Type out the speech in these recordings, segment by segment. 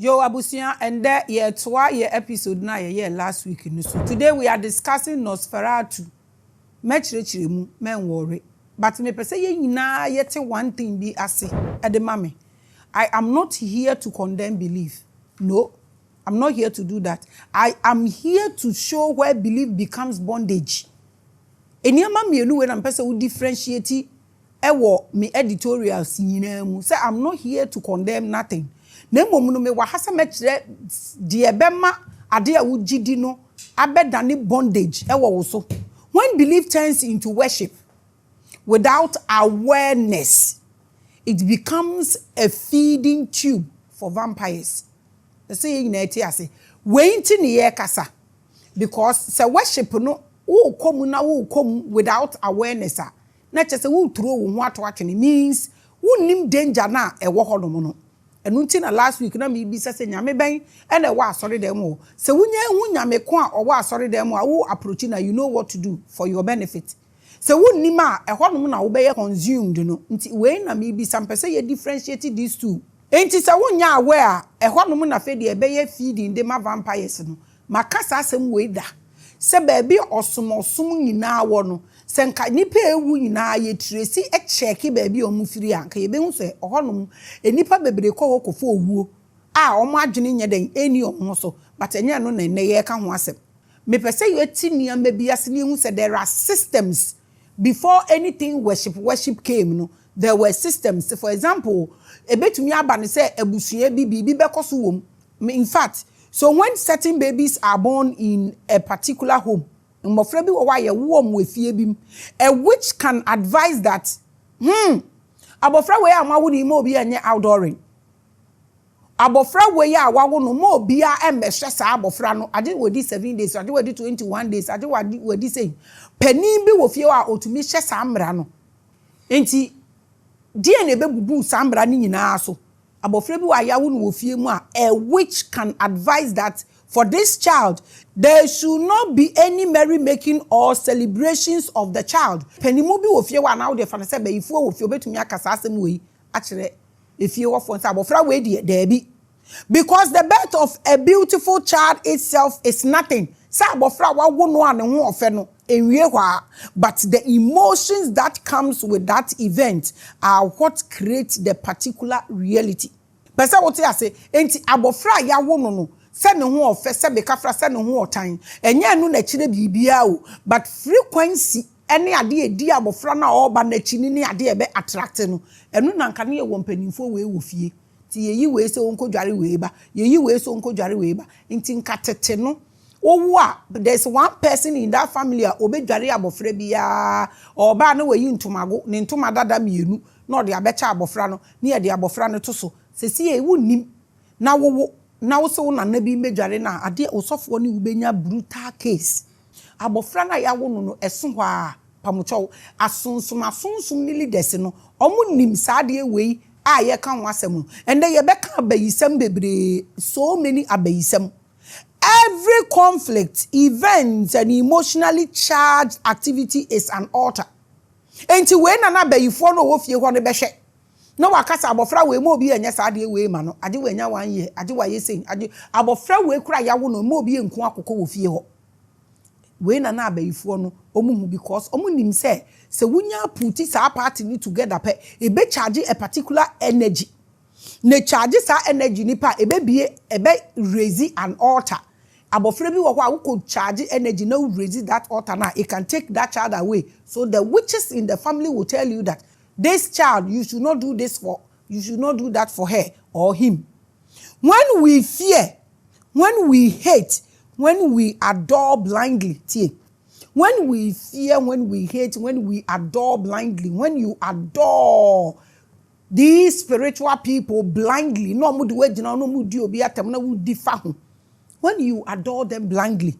Yo abusia and there ye twa ye episode na ye last week no so today we are discussing NOSFERATU. Mechirechire mu men worry but me pese ye nyina yete one thing bi ase e de mame. I am not here to condemn belief. No, I'm not here to do that. I am here to show where belief becomes bondage. Eniama mienu we na pese we differentiate ewo me editorials nyina mu. Say I'm not here to condemn nothing. Nemo no me wahasa mechire de ebema ade a wugidi no abedane bondage ewo wo so. When belief turns into worship without awareness, it becomes a feeding tube for vampires. They say in ase waiting ne kasa because say worship no wo come na wo come without awareness na chese wo throw wo ho ato atwene means wo nim danger na ewo hodomo no. Enunti na last week na me bi sese nyame ben ene wa asori dem o se wunye hu nyame ko a owa asori dem a wo approach na you know what to do for your benefit se wunnim a ehonum na wo be consumed no nti we na me bi some person ye differentiate these two enti se wunya aware ehonum na fe de be feeding dem vampires no makasa asem we da se ba bi osomosum nyina wo no se nka nipa ewu nyina ye trace e check ba bi omufiri anka ye be hu se ohonum enipa bebre ko kofo owuo a omo adwene nye den eni omo so but enya no na ne ye ka ho asem me pese ye ti niam bi ase ni hu se there are systems before anything worship came no there were systems. For example ebetumi aba ne se abusua bi be koso wom in fact so when certain babies are born in a particular home mmofra bi wo ye wo mo efie bim a witch can advise that abofra we a mawo ni mo obi enye outdooring abofra we a wawo no mo obi a embehwe sa abofra no ade wodi 7 days ade wodi 21 days ade wodi say panin bi wo fie a otumi hye sa mra no enti die na bebubu sa mra ni nyina so abofra bi wa yawo no wo fie mu a witch can advise that for this child there should not be any merry making or celebrations of the child. Penimu bi wo fie wa na wo de fa na se be ifu wo fie obetumi akasa asem we akere efie wo fo nsa abofra we de bi because the birth of a beautiful child itself is nothing. Sa abofra wa wo no ane ho ofe no enwie hwa but the emotions that comes with that event are what creates the particular reality. Pesa wo te ase enti abofra ya wo no se ne ho ofe se be kafra se ne ho otan enye anu na kire bibia o but frequency ene ade edi abofra na oba na kini ne ade ebe attract no enu na nka ne ye wo mpanimfo we wo fie ti yeyi we se wonko dware we ba yeyi we se wonko dware we ba nti nka tete no owu a there's one person in that family a obedware abofra bia oba na weyi ntomago ne ntoma dada mienu na ode abecha abofra no ne ye de abofra no to so sesi e wunim na wo na wo so na nabi medware na ade osofo ne ubenya brutal case abofra na ya wo no eso hɔ a pamocho asonsum ni leaders no omu nim saade wei a ye kan wasem and ye be kan abayisam bebre so many abayisam. Every conflict, event, and emotionally charged activity is an altar. Enti we na na bayifo no wo fie ho ne behwe no wakasa abofra we mo bi enye saade we ma no ade we nya 1 year ade wa yesin ade abofra we kura yawo no mo bi enku akoko wo fie ho we na na abayifo no omuhu because omunim se wunya puti sa party ni together pe e be charge a particular energy ne charge sa energy ni pa e be bie e be raise an altar abofra bi wo ho a wo could charge energy now raise that altar now it can take that child away. So the witches in the family will tell you that this child, you should not do this for, you should not do that for her or him. When we fear, when we hate, when we adore blindly, when we fear, when we hate, when we adore blindly, when you adore these spiritual people blindly, no mudu wejina, no mudu obiatem, no mudu fahu. When you adore them blindly,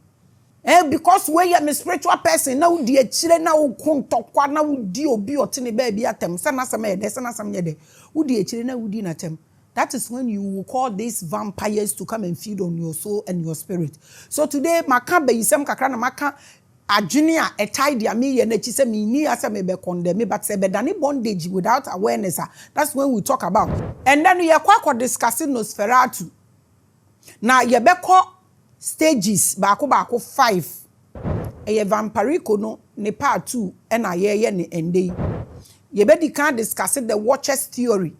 because we are a spiritual person now die chire na wo kontokwa na wo di obi otene ba bi atem sana sama ye de sana sama ye de wo die chire na wo di na tem. That is when you will call these vampires to come and feed on your soul and your spirit. So today maka bayisem kakra na maka adwene a etai dia me ye na chi se me ni asa me be condemn but se be dane bondage without awareness. That's when we talk about. And then we are quite discussing NOSFERATU. na yebeko stages baako 5 eye vampirico no ne part 2 na ye ne ende yebedi can discuss the watchers theory.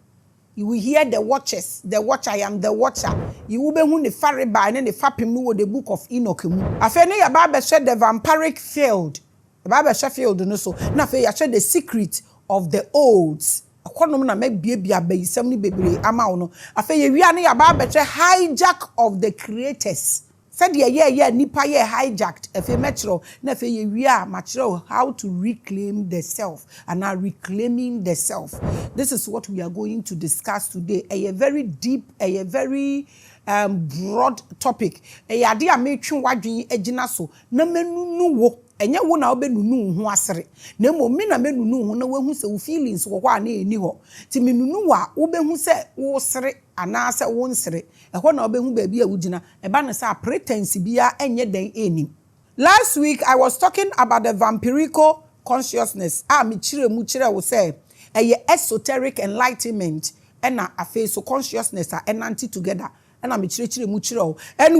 You will hear the watchers, the watcher, I am the watcher. You will be who the fairy by and the fapim no the book of Enoch. Afeni ya baba said the vampiric field. The baba Sheffield no so. Na fe ya the secret of the olds. Akonom na make baby abe semni bebre ama ono. Afe ye wi ane ya baba say hijack of the creators. Said ye nipa ye hijacked efe metro na fe ye wi a matro how to reclaim the self and now reclaiming the self. This is what we are going to discuss today. A very deep, a very broad topic. A ade a metwe wadwen agina so na menunu wo enye wo na obenunu ho asere na mo me na menunu ho na wahu se wo feelings wo kwa na eni ho ti menunu wa wo behu se wo sere ana se wo nsere ehho na obehu ba bia wugina eba na se pretense bia enye den enim. Last week I was talking about the vampirical consciousness. Me chire mu chire wo se eye esoteric enlightenment and a face of consciousness are enanti together. And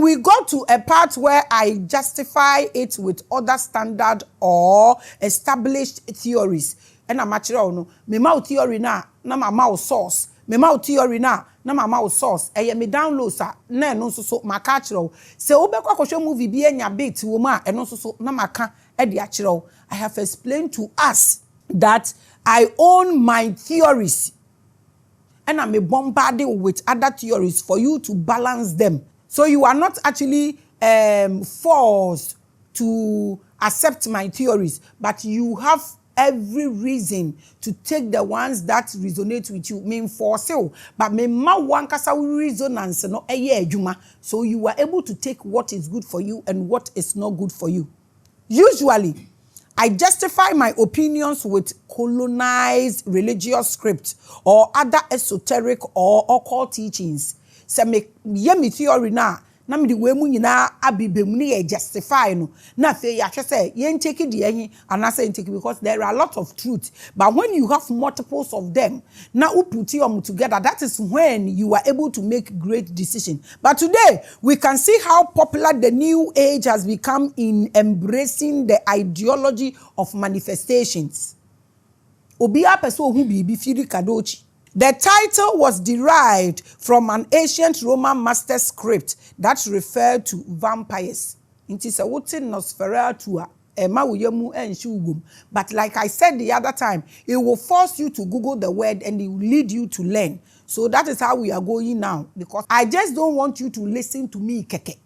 we got to a part where I justify it with other standard or established theories. And I'm no me mouth theory na my mouth source. Me mouth theory na my mouth source. Me download sa na no so makachiro. Se obekwa kwhwe movie bi enya bit wo ma eno so na maka e de achiro. I have explained to us that I own my theories. And I'm bombarding with other theories for you to balance them. So you are not actually forced to accept my theories, but you have every reason to take the ones that resonate with you. Mean force you, but me ma wankasa resonance no eye adwuma. So you are able to take what is good for you and what is not good for you. Usually, I justify my opinions with colonized religious script or other esoteric or occult teachings. Se me ye me theory na me de we mu nyina abibem ne ye justify no na fe ya hwe se ye take de ehi anase take because there are a lot of truth, but when you have multiples of them na u put them together, that is when you are able to make great decisions. But today we can see how popular the new age has become in embracing the ideology of manifestations. Obi apeso hu bibi firi kadochi. The title was derived from an ancient Roman master script that referred to vampires. It is a wotin NOSFERATU ema woyemu enshi ugum. But like I said the other time, it will force you to Google the word and it will lead you to learn. So that is how we are going now, because I just don't want you to listen to me keke.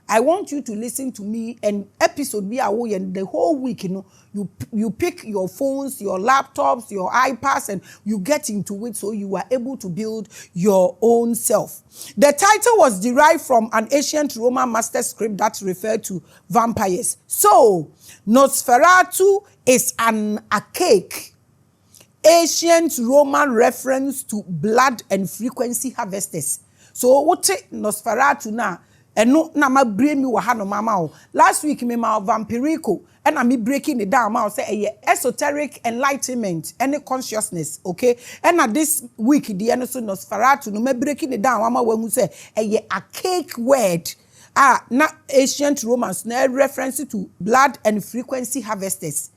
I want you to listen to me and episode be away and the whole week, you pick your phones, your laptops, your iPads, and you get into it so you are able to build your own self. The title was derived from an ancient Roman master script that referred to vampires. So, NOSFERATU is an archaic, ancient Roman reference to blood and frequency harvesters. So, what NOSFERATU now? And no na ma bring me wahano mama. Last week me ma vampirico and I me breaking it down. I say esoteric enlightenment and consciousness, okay? And now this week the NOSFERATU no me breaking it down. Mama when we say a archaic word. Na ancient Romans na reference to blood and frequency harvesters.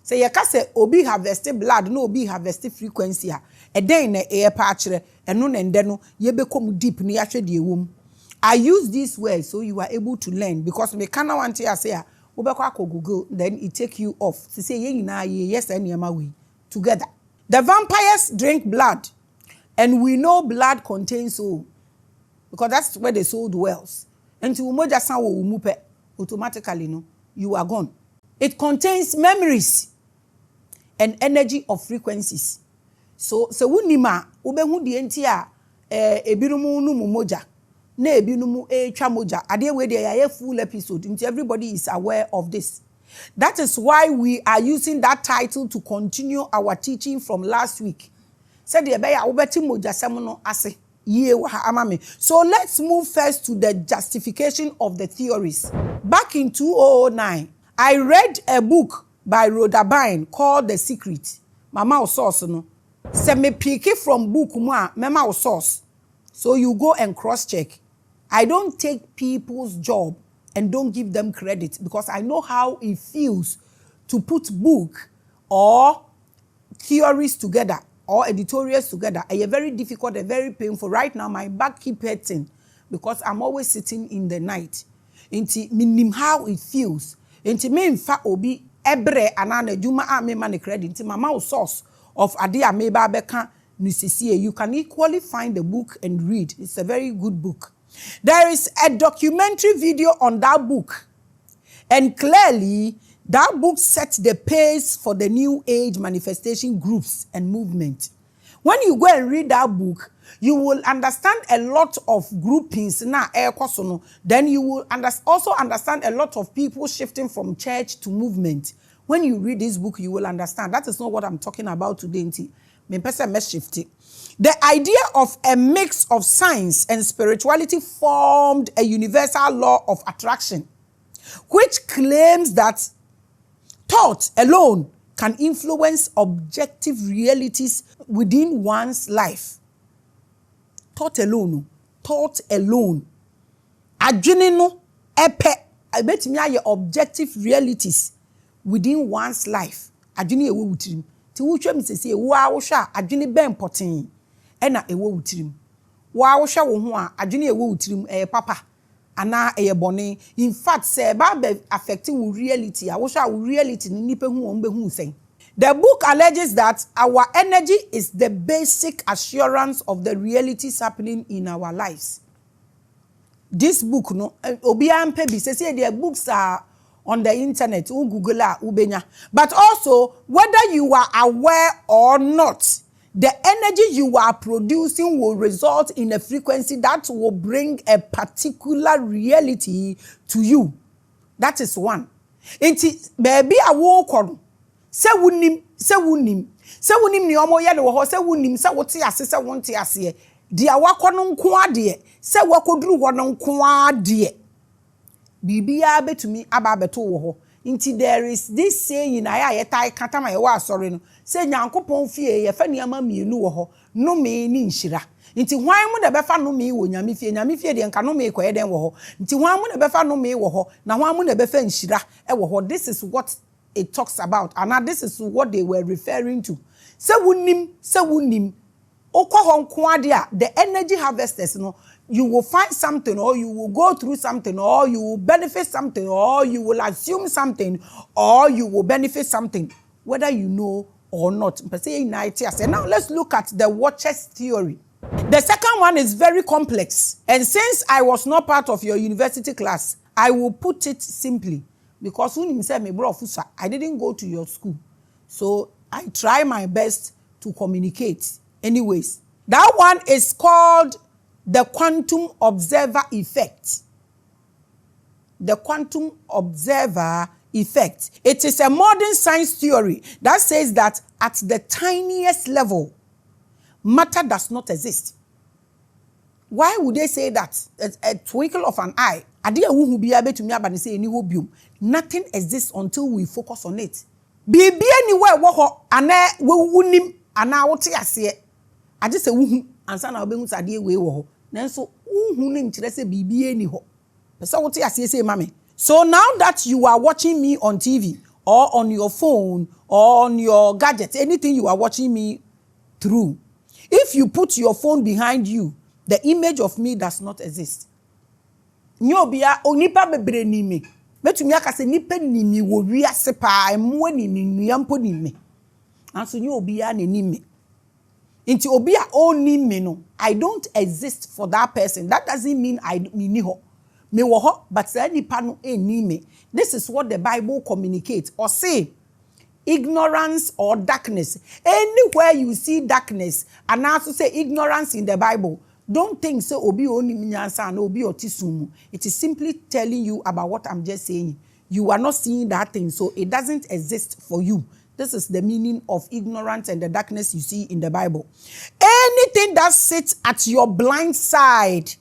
Say you can say obi harvested blood, no obi harvested frequency. E den na e patchere eno na nde no ye bekom deep ni ahwe de ewom. I use this word so you are able to learn, because me kana want to say obekwa ko Google, then it take you off. To say ye nyina ye yes and yema we together. The vampires drink blood, and we know blood contains soul, because that's where the soul dwells. And to umoja san wo umupe, automatically no you are gone. It contains memories and energy of frequencies. So wunima obehu de entia ebinumu nu moja. Na ebinumu etwa moja. Ade we dey full episode until everybody is aware of this. That is why we are using that title to continue our teaching from last week. Said the be ya wobeti moja sem no ase ye wa amame. So let's move first to the justification of the theories. Back in 2009, I read a book by Rhoda Byrne called The Secret. Mama source no. Se me pick it from book mu a mema source. So you go and cross check. I don't take people's job and don't give them credit because I know how it feels to put book or theories together or editorials together. It's very difficult and very painful. Right now, my back keep hurting because I'm always sitting in the night. Inti minim how it feels. Inti me infa obi ebre anana juma a me man credit. Inti mama source of idea me ba beka nisisiye. You can equally find the book and read. It's a very good book. There is a documentary video on that book, and clearly that book sets the pace for the new age manifestation groups and movement. When you go and read that book, you will understand a lot of groupings. Then you will also understand a lot of people shifting from church to movement. When you read this book, you will understand. That is not what I'm talking about today. The idea of a mix of science and spirituality formed a universal law of attraction, which claims that thought alone can influence objective realities within one's life. Thought alone. Thought alone. Adwene no epe betimi aye objective realities within one's life. Adwene ewo wutirim. Ti wutwam sese ewo a wo hwa adwene ben poten ena ewo wutirim. Wa wo hwa wo ho a adwene ewo wutirim papa ana bone. In fact, say ba affecting wo reality a wo hwa wo reality ni nipa hu won be hu sen. The book alleges that our energy is the basic assurance of the realities happening in our lives. This book, no, obi ampe bi say their books are on the internet, Google ubenya. But also, whether you are aware or not, the energy you are producing will result in a frequency that will bring a particular reality to you. That is one. Inti baby a wo se wunim ni omo ye wo ho se wunim se wote ase se wonte ase dia wakono nko ade se wakoduru ho no nko ade bibia betumi aba beto wo ho. Inti there is this saying aya yetai katama ye wa asore no se nyankopon fie ye fa niama mienu wo ho no me ni nhira. Inti hwan mu de befa no me wo nyame fie de nka no me koye den wo ho. Inti hwan mu de befa no me wo ho na hwan mu de befa nhira wo ho. This is what it talks about, and now this is what they were referring to. Se wunim the energy harvesters, you will find something, or you will go through something, or you will benefit something, or you will assume something, or you will benefit something, whether you know or not. Now let's look at the watchers theory. The second one is very complex, and since I was not part of your university class, I will put it simply. Because I didn't go to your school. So I try my best to communicate. Anyways, that one is called the quantum observer effect. The quantum observer effect. It is a modern science theory that says that at the tiniest level, matter does not exist. Why would they say that? A twinkle of an eye. Nothing exists until we focus on it. Bibi anywhere wo ana we wunim ana wote ase. I just say wuhu ansa na obehu sade we wo ho. Nanso wuhu ne nkire se bibi ani ho. Pese wote ase say mame. So now that you are watching me on TV or on your phone or on your gadget, anything you are watching me through, if you put your phone behind you, the image of me does not exist. Nyobia onipa bebre ni me. Betumi aka se nipa ni mi wo wiase pa emwo ni mi nuampo ni me. Anso nyobia na ni me. Inti obi a oni me no, I don't exist for that person. That doesn't mean I ni ho. Me wo ho, but say nipa no eni me. This is what the Bible communicates or say. Ignorance or darkness. Anywhere you see darkness, and also say ignorance in the Bible, don't think so obi oni minyansa na obi otisumu. It is simply telling you about what I'm just saying. You are not seeing that thing, so it doesn't exist for you. This is the meaning of ignorance and the darkness you see in the Bible. Anything that sits at your blind side,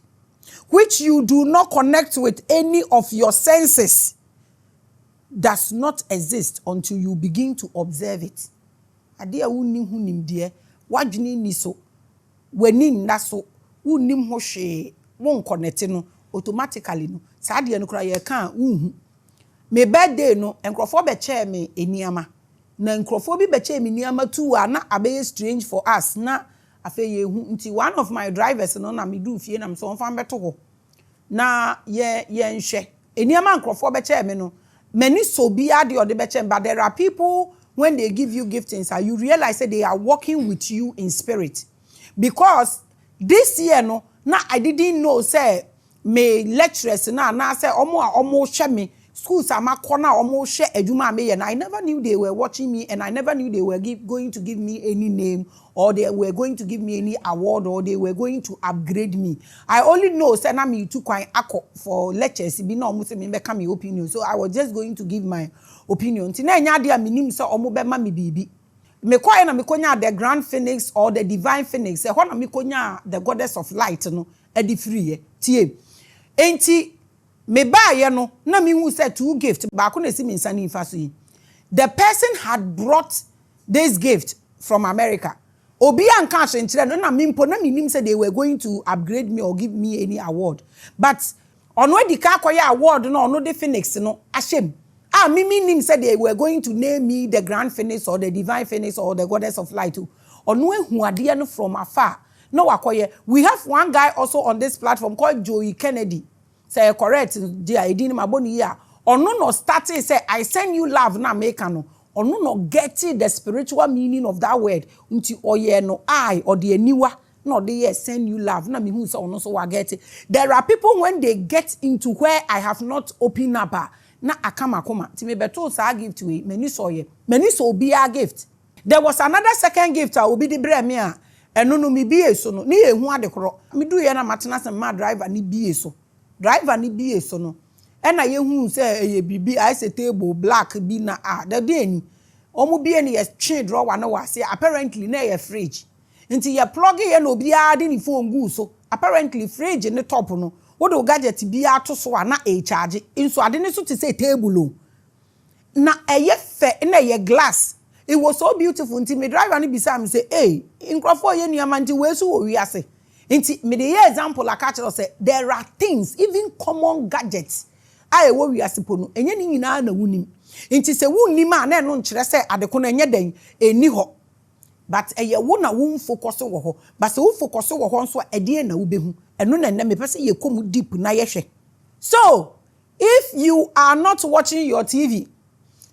which you do not connect with any of your senses, does not exist until you begin to observe it. Adia wuni hunim die, wadwini ni so, weni na so, unim ho hwe won connect no automatically no saa de no kra ye kan uhu me birthday no enkrofo be che me eniama na enkrofo bi be che me eniama tu na abeye strange for us na afa ye hu nti one of my drivers no na me do fie na so mfa beto ho na ye nhwe eniama enkrofo be che me no many so be ade or the be che, but there are people when they give you giftings you realize that they are working with you in spirit. Because this year no na I didn't know say me lecturers na say omo hwe me schools amakona omo hwe adwuma me ye na I never knew they were watching me, and I never knew they were going to give me any name, or they were going to give me any award, or they were going to upgrade me. I only know say na me too quite akọ for lectures be no almost me make my opinion, so I was just going to give my opinion. Ti na nya dia minim say omo be ma me bibi me kwa na me konya the grand phoenix or the divine phoenix e ho na me konya the goddess of light no e di free tie enti me ba ye no na me hu say two gift ba ko na si me nsani fa so yi. The person had brought this gift from America. Obi an cash nchire no na me mpo na me nim say they were going to upgrade me or give me any award, but ono di ka koya award no ono the phoenix no ashem. Mimi nim said they were going to name me the grand phoenix or the divine phoenix or the goddess of light. Ono ehu ade no from afar. No wakoye. We have one guy also on this platform called Joey Kennedy. Say correct dia edin maboni ya. Ono no starting say I send you love na make no. Ono no getting the spiritual meaning of that word. Unti oye no I or the eniwa no they send you love na me hu say ono so wa get it. There are people when they get into where I have not opened up na akama koma ti me beto sa gift we many so be a gift. There was another second gift obi di bre me a eno no me bie so no ni ehu ade kro me do ye na matena se ma driver ni bie so no e na ye hu se ye bibi I say table black bi na the day ni omo bie ni ye twe drawer na wase apparently na ye fridge nti ye plug ye na obi a de ni phone gu so apparently fridge ni top no what do gadget be ato so na e charge inso ade ne so to say table na eye fe na ye glass. It was so beautiful until me driver ni bisa me say hey nkrofo ye nuama nti we so wo wiase nti me the example like catch say there are things even common gadgets I wo wiase po no enye ni nyina na wunim nti se wunnim a na no nkire say ade ko na enye den eni ho, but eye wo na wo focus wo ho, but se wo focus wo ho nso ade na wo behu eno na me pese ye komu deep na ye hwe. So if you are not watching your TV,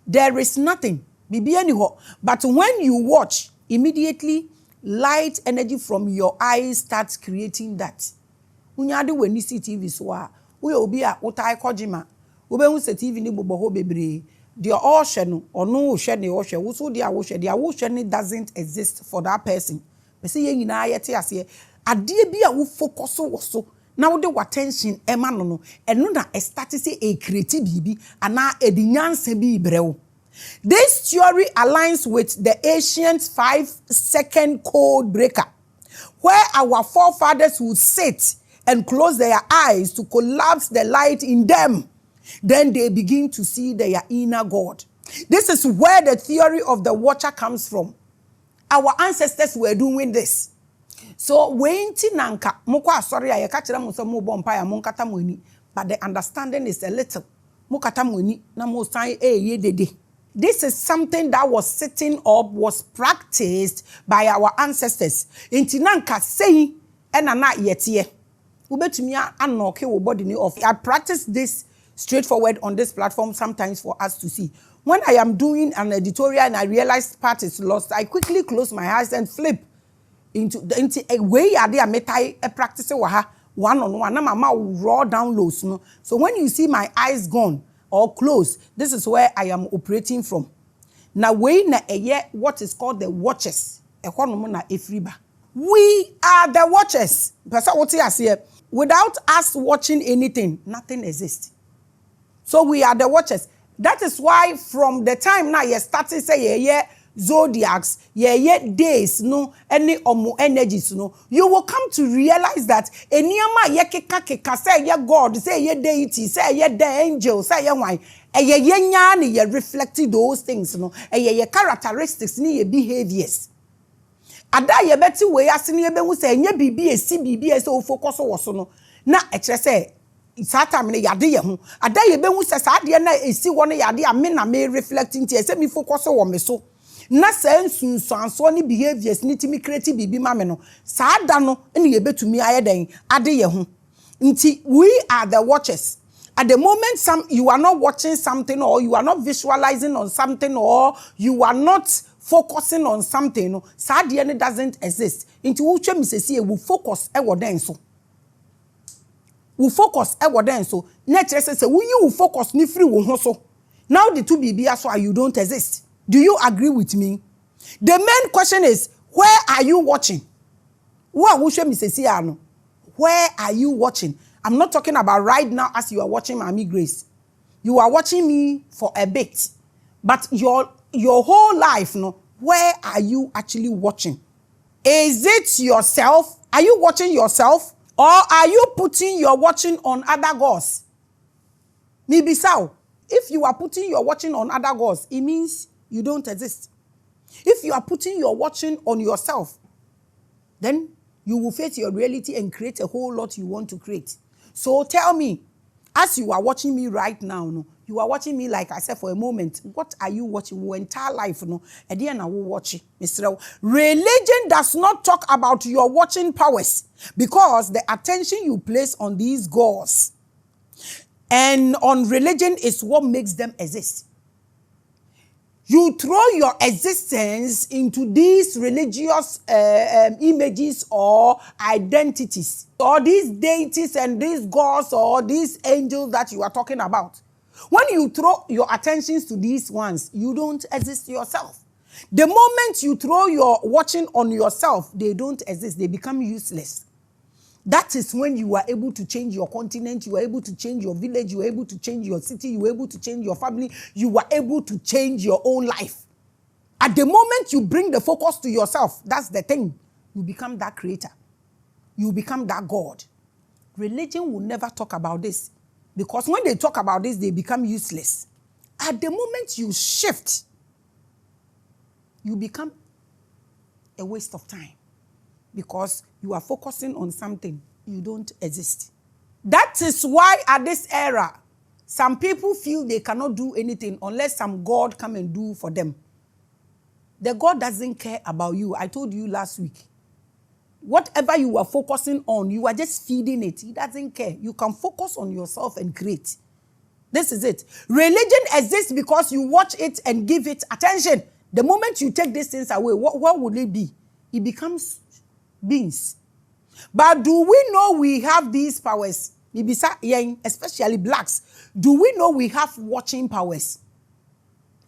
there is nothing bibi any ho, but when you watch immediately light energy from your eyes starts creating that. Unya de when you see TV so we obi a utai kojima obehu se TV ni bobo ho bebre the all hwe no ono hwe ne hwe wo so dia wo hwe ne doesn't exist for that person. Be say ye nyina yete ase ade bi a wo focus wo so na wo de attention ema no eno na start say e create bibi ana edinyanse bi brewo. This theory aligns with the ancient 5-second code breaker, where our forefathers would sit and close their eyes to collapse the light in them. Then they begin to see their inner God. This is where the theory of the watcher comes from. Our ancestors were doing this. So when tinanka mokwa sorry ya kachira mo so mo bompa ya monkata mo ni, but the understanding is a little mokata mo ni na mo san ye dede. This is something that was sitting up, was practiced by our ancestors. Inti nanka sei ena na yetiye. Ubetumi anoke wo body ni off. I practice this straightforward on this platform sometimes for us to see. When I am doing an editorial and I realize part is lost, I quickly close my eyes and flip into a way I metai a practice one-on-one. Na mama raw down lows. No? So when you see my eyes gone or closed, this is where I am operating from. Now we na what is called the watchers. We are the watchers. Without us watching anything, nothing exists. So we are the watchers. That is why from the time now you started say zodiacs, days, no, any energies, no, you will come to realize that eniyama keka say God, say deity, say the angel, say why, ye reflecting those things, no, ye characteristics, ni behaviors. Ada ye beti we asini ye be hu say nye bibi esi bibi so focus wo so no na e kire say Sata me yade ye ho. Ada ye be hu se sa de na esi wo no yade a me na me reflecting tie se me focus wo me so. Na sense nsanso ni behaviors ni timi create bibi ma me no. Sa da no ene ye betumi ayeden ade ye ho. Nti we are the watchers. At the moment you are not watching something or you are not visualizing on something or you are not focusing on something, no, sadie doesn't exist. Into uche mi sesi will focus ewo den so. Will focus ewo den so. Nature says you focus ni free wo ho so. Now the two bibia so you don't exist. Do you agree with me? The main question is, where are you watching? Where uche mi sesi ano? Where are you watching? I'm not talking about right now as you are watching Maame Grace. You are watching me for a bit. But your whole life, no, where are you actually watching? Is it yourself? Are you watching yourself? Or are you putting your watching on other gods? Maybe so. If you are putting your watching on other gods, it means you don't exist. If you are putting your watching on yourself, then you will face your reality and create a whole lot you want to create. So tell me, as you are watching me right now, no, you are watching me like I said for a moment. What are you watching? Your entire life, no. At the end, I will watch it, Mr. Religion does not talk about your watching powers because the attention you place on these gods and on religion is what makes them exist. You throw your existence into these religious images or identities, or these deities and these gods or these angels that you are talking about. When you throw your attentions to these ones, you don't exist yourself. The moment you throw your watching on yourself, they don't exist. They become useless. That is when you are able to change your continent, you are able to change your village, you are able to change your city, you are able to change your family, you are able to change your own life. At the moment you bring the focus to yourself, that's the thing. You become that creator. You become that God. Religion will never talk about this because when they talk about this, they become useless. At the moment you shift, you become a waste of time. Because you are focusing on something, you don't exist. That is why at this era, some people feel they cannot do anything unless some God come and do for them. The God doesn't care about you. I told you last week. Whatever you are focusing on, you are just feeding it. He doesn't care. You can focus on yourself and create. This is it. Religion exists because you watch it and give it attention. The moment you take these things away, what will it be? It becomes beings. But do we know we have these powers? Especially blacks. Do we know we have watching powers?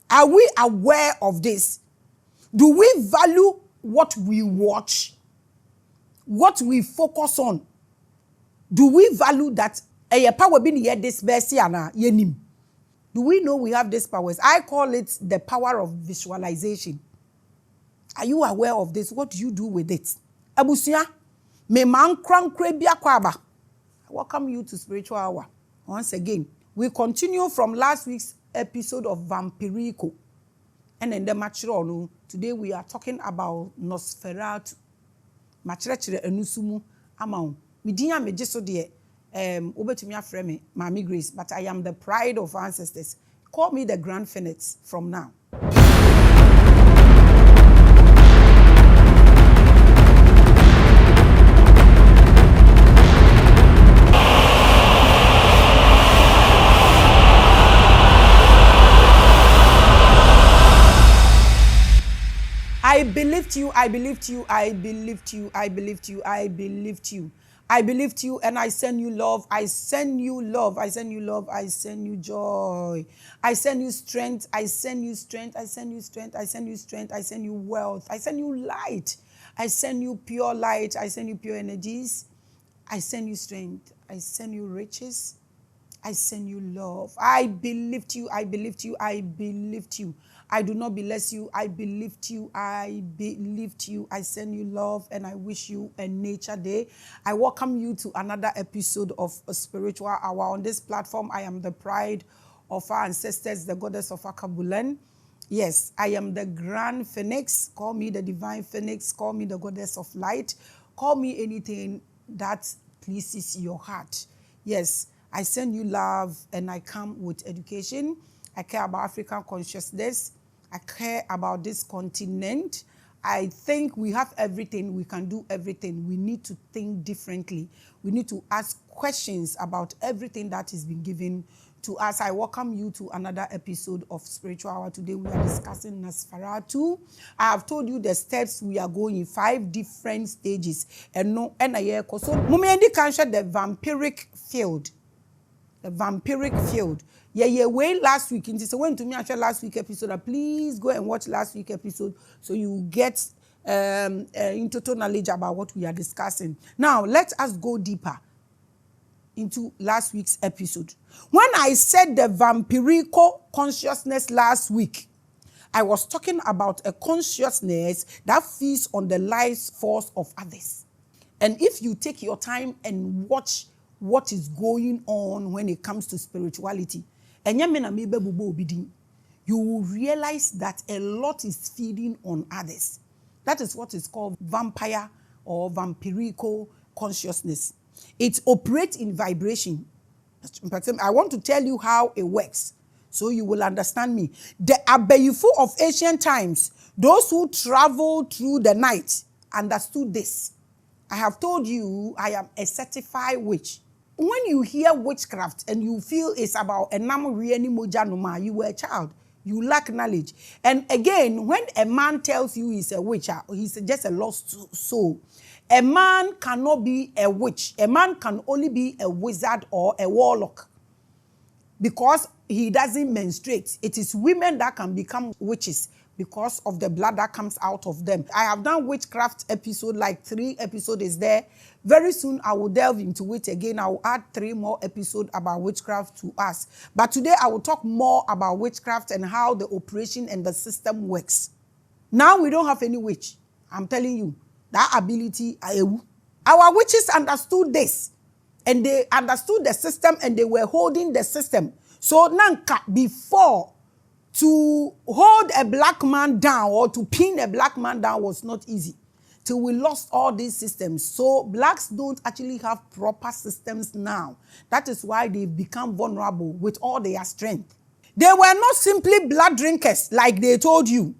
Are we aware of this? Do we value what we watch? What we focus on? Do we value that? Power being here this yenim. Do we know we have these powers? I call it the power of visualization. Are you aware of this? What do you do with it? Abusia, me man krankre bia kwaba. Welcome you to Spiritual Hour. Once again, we continue from last week's episode of Vampirico. And in the Machiro, today we are talking about NOSFERATU. Machire enusumu amao. Midinya mejeso de obetumi afre me Maame Grace, but I am the pride of ancestors. Call me the Grand Phoenix from now. I believed you, I believed you, I believed you, I believed you, I believed you. I believed you and I send you love, I send you love, I send you love, I send you joy. I send you strength, I send you strength, I send you strength, I send you strength, I send you wealth, I send you light, I send you pure light, I send you pure energies, I send you strength, I send you riches, I send you love. I believed you, I believed you, I believed you. I do not bless you. I believed you. I believed you. I send you love and I wish you a nature day. I welcome you to another episode of a Spiritual Hour. On this platform, I am the pride of our ancestors, the goddess of Akabulen. Yes, I am the Grand Phoenix. Call me the Divine Phoenix. Call me the goddess of light. Call me anything that pleases your heart. Yes, I send you love and I come with education. I care about African consciousness. I care about this continent. I think we have everything. We can do everything. We need to think differently. We need to ask questions about everything that has been given to us. I welcome you to another episode of Spiritual Hour. Today we are discussing NOSFERATU. I have told you the steps we are going in 5 different stages. And no, and I so Mumendi can share the vampiric field. The vampiric field. Yeah, way last week. So when to me actually last week episode, please go and watch last week episode so you get in total knowledge about what we are discussing. Now, let us go deeper into last week's episode. When I said the vampirical consciousness last week, I was talking about a consciousness that feeds on the life force of others. And if you take your time and watch what is going on when it comes to spirituality, you will realize that a lot is feeding on others. That is what is called vampire or vampirical consciousness. It operates in vibration. I want to tell you how it works so you will understand me. The Abeyifu of ancient times, those who traveled through the night, understood this. I have told you I am a certified witch. When you hear witchcraft and you feel it's about a mojanuma, you were a child. You lack knowledge. And again, when a man tells you he's a witch, he's just a lost soul. A man cannot be a witch. A man can only be a wizard or a warlock because he doesn't menstruate. It is women that can become witches because of the blood that comes out of them. I have done witchcraft episode, like 3 episodes is there. Very soon I will delve into it again. I will add 3 more episodes about witchcraft to us. But today I will talk more about witchcraft and how the operation and the system works. Now we don't have any witch. I'm telling you, that ability, our witches understood this. And they understood the system and they were holding the system. So Nanka, before, to hold a black man down or to pin a black man down was not easy till we lost all these systems. So blacks don't actually have proper systems now. That is why they've become vulnerable with all their strength. They were not simply blood drinkers like they told you.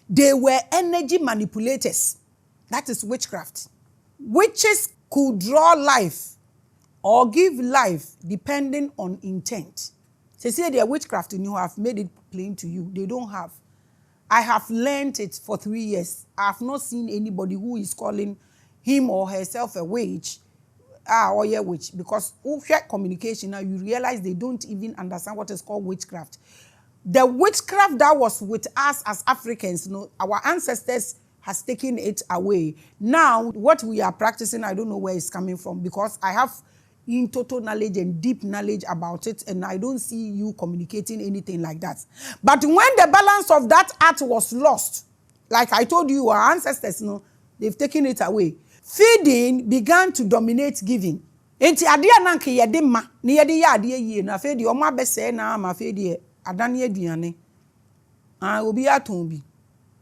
They were energy manipulators. That is witchcraft. Witches could draw life or give life depending on intent. They say their witchcraft, you have made it plain to you. They don't have. I have learned it for 3 years. I have not seen anybody who is calling him or herself a witch, or a witch, because share communication now, you realize they don't even understand what is called witchcraft. The witchcraft that was with us as Africans, our ancestors has taken it away. Now, what we are practicing, I don't know where it's coming from because I have in total knowledge and deep knowledge about it, and I don't see you communicating anything like that. But when the balance of that art was lost, like I told you, our ancestors, they've taken it away. Feeding began to dominate giving. Enti adia nanke yede ma, ne yede ya adia yie na fe de omo abese na ma fe de adane aduane. Obi aton bi.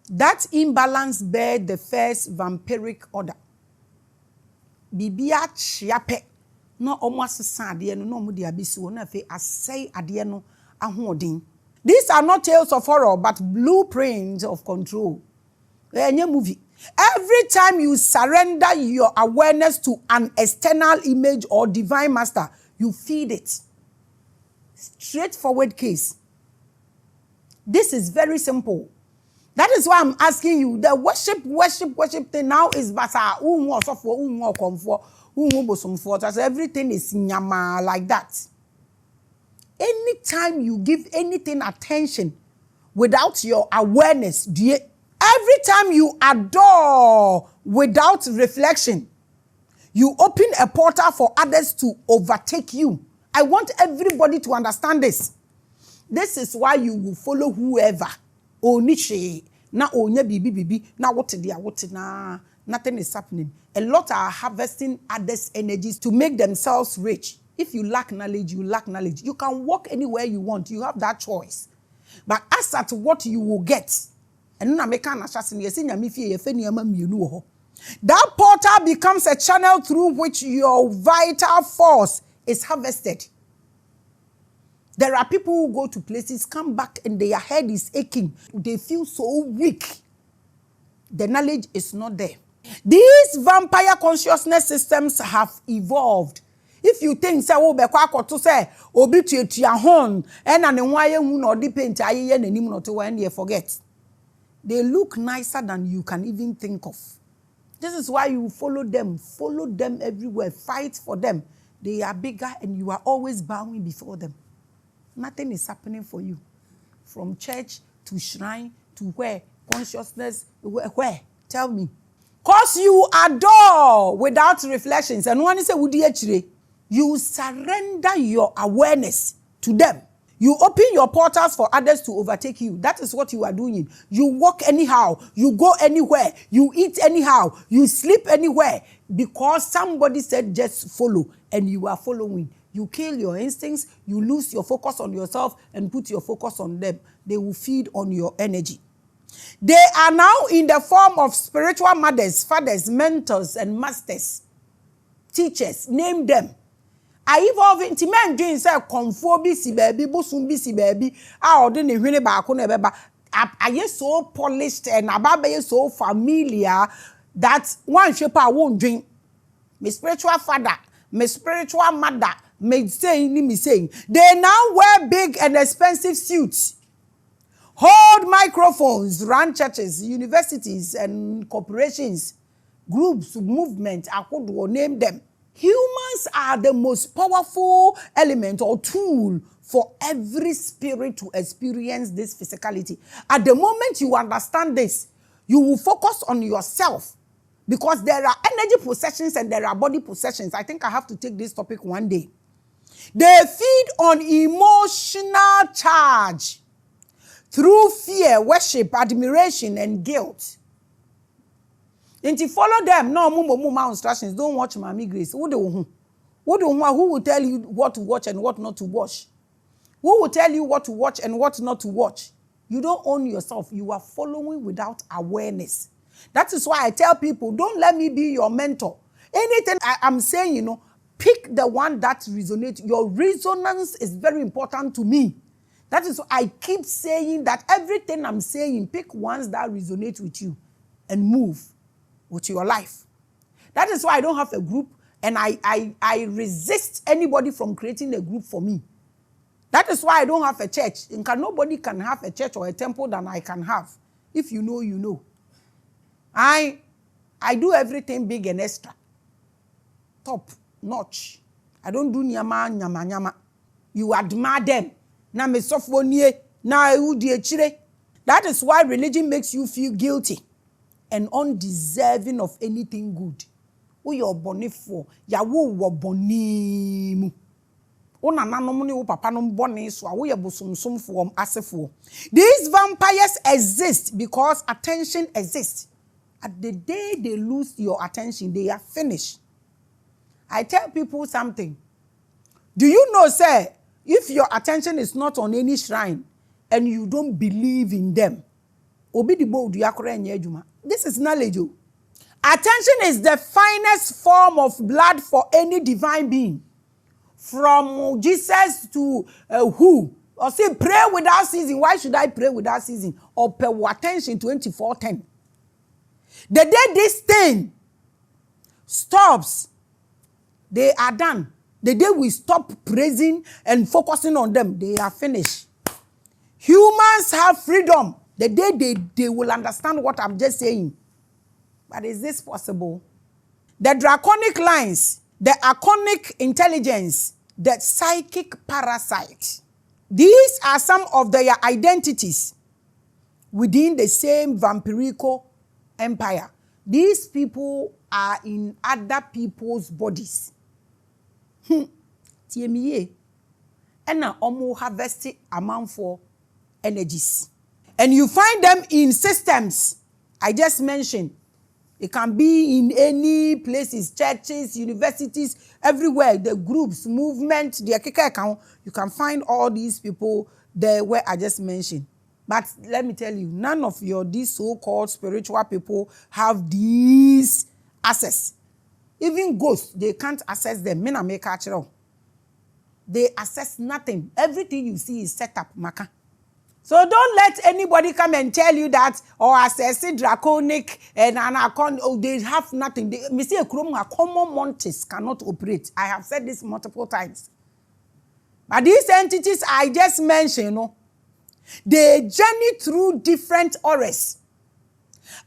That imbalance bred the first vampiric order. Bibia chiape. No almost sad, no mudia bisu, no fe asay adiano ahoodin. These are not tales of horror, but blueprints of control. Movie. Every time you surrender your awareness to an external image or divine master, you feed it. Straightforward case. This is very simple. That is why I'm asking you. The worship thing now is basa comfort. Everything is nyama like that. Anytime you give anything attention without your awareness, every time you adore without reflection, you open a portal for others to overtake you. I want everybody to understand this. This is why you will follow whoever. Oniche, na onya bibi, na what na nothing is happening. A lot are harvesting others' energies to make themselves rich. If you lack knowledge, you lack knowledge. You can walk anywhere you want. You have that choice. But as at what you will get, and that portal becomes a channel through which your vital force is harvested. There are people who go to places, come back, and their head is aching. They feel so weak. The knowledge is not there. These vampire consciousness systems have evolved. If you think say wo be kwa to say obi tuatua hon and na ne ho aye hu na odi paint aye nanim no to when you forget. They look nicer than you can even think of. This is why you follow them everywhere, fight for them. They are bigger and you are always bowing before them. Nothing is happening for you. From church to shrine to where? Consciousness, where? Tell me. Because you adore without reflections. And one is a you surrender your awareness to them. You open your portals for others to overtake you. That is what you are doing. You walk anyhow. You go anywhere. You eat anyhow. You sleep anywhere. Because somebody said just follow. And you are following. You kill your instincts. You lose your focus on yourself and put your focus on them. They will feed on your energy. They are now in the form of spiritual mothers, fathers, mentors, and masters. Teachers. Name them. I evolve into men doing say comfort si baby, busum si baby. I order ne hwene ba ko na beba. I so polished and ababe so familiar that one shape I won't drink. My spiritual father, my spiritual mother, me saying. They now wear big and expensive suits, hold microphones, run churches, universities, and corporations, groups, movements. I could name them. Humans are the most powerful element or tool for every spirit to experience this physicality. At the moment you understand this, you will focus on yourself because there are energy possessions and there are body possessions. I think I have to take this topic one day. They feed on emotional charge through fear, worship, admiration, and guilt. And to follow them, no more instructions. Don't watch Maame Grace. Who will tell you what to watch and what not to watch? Who will tell you what to watch and what not to watch? You don't own yourself. You are following without awareness. That is why I tell people, don't let me be your mentor. Anything I'm saying, pick the one that resonates. Your resonance is very important to me. That is why I keep saying that everything I'm saying, pick ones that resonate with you and move with your life. That is why I don't have a group and I resist anybody from creating a group for me. That is why I don't have a church. Nobody can have a church or a temple than I can have. If you know, you know. I do everything big and extra. Top notch. I don't do nyama. You admire them. Na me sofo na udi echire. That is why religion makes you feel guilty and undeserving of anything good. Who you're born for? Ya wo boni mu. Ona nanom ne wo papa no born so wo ye bosomsom for asefo. These vampires exist because attention exists. At the day they lose your attention, they are finished. I tell people something. Do you know, sir, if your attention is not on any shrine and you don't believe in them, this is knowledge. Attention is the finest form of blood for any divine being. From Jesus to who? Or say pray without ceasing. Why should I pray without ceasing? Or pay attention 24/10. The day this thing stops, they are done. The day we stop praising and focusing on them, they are finished. Humans have freedom. The day they will understand what I'm just saying. But is this possible? The draconic lines, the archonic intelligence, the psychic parasite. These are some of their identities within the same vampirical empire. These people are in other people's bodies. TME. And now almost harvest amount for energies. And you find them in systems I just mentioned. It can be in any places, churches, universities, everywhere. The groups, movement, the Akika account, you can find all these people there where I just mentioned. But let me tell you, none of these so-called spiritual people have these access. Even ghosts, they can't access them. Mina make natural. They assess nothing. Everything you see is set up, Maka. So don't let anybody come and tell you that or assess draconic and they have nothing. Mr. Kroma, common montes cannot operate. I have said this multiple times. But these entities I just mentioned, they journey through different auras,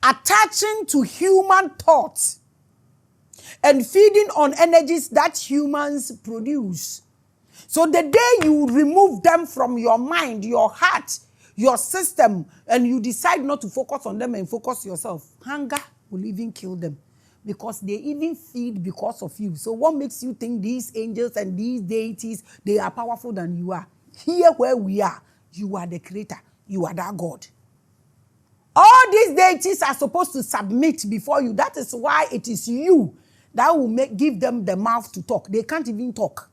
attaching to human thoughts and feeding on energies that humans produce. So the day you remove them from your mind, your heart, your system, and you decide not to focus on them and focus yourself, hunger will even kill them because they even feed because of you. So what makes you think these angels and these deities, they are powerful than you are? Here where we are, you are the creator. You are that God. All these deities are supposed to submit before you. That is why it is you that will give them the mouth to talk. They can't even talk.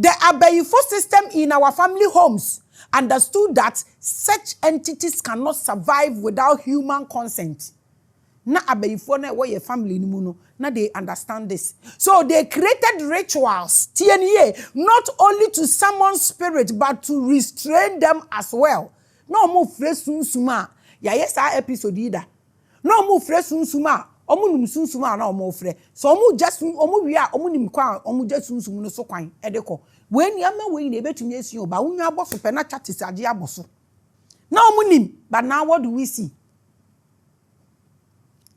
The Abeyifo system in our family homes understood that such entities cannot survive without human consent. Na Abeyifo na your family nimuno. Now they understand this. So they created rituals, TNA, not only to summon spirit, but to restrain them as well. No more fresh suma. Ya yes, our episode either. No more fresh suma. Omu sunsuma na omu frɛ so omu just omu wi a omu nim kwa omu just sunsumu no so kwan edeko when yama we na ebetumi esu oba unwa aboso pe na chatis ade aboso na omu nim but now what do we see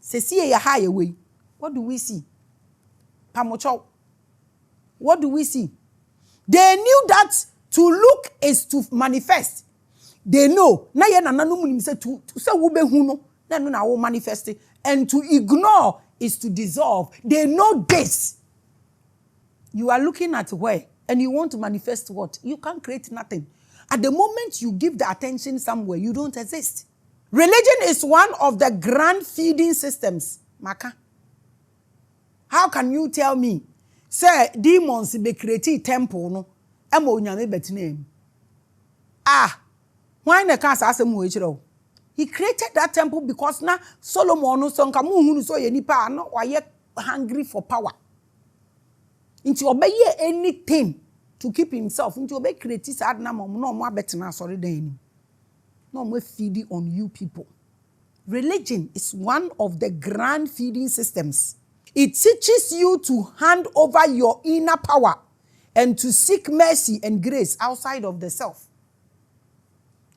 sesi ya ha ye we what do we see pamocho what do we see they knew that to look is to manifest they know na ye na nanu nim say to say wo behu no na no na wo manifest. And to ignore is to dissolve. They know this. You are looking at where? And you want to manifest what? You can't create nothing. At the moment you give the attention somewhere, you don't exist. Religion is one of the grand feeding systems. Maka. How can you tell me? Say, demons be create temple, no? Emo nyame betine. Why na can't ask him which? He created that temple because now Solomon so nkamu so ye nipa no waye hungry for power. Into obey anything to keep himself. Into obey create sad na mom no mo abetena sorry den. No mo feeding on you people. Religion is one of the grand feeding systems. It teaches you to hand over your inner power and to seek mercy and grace outside of the self.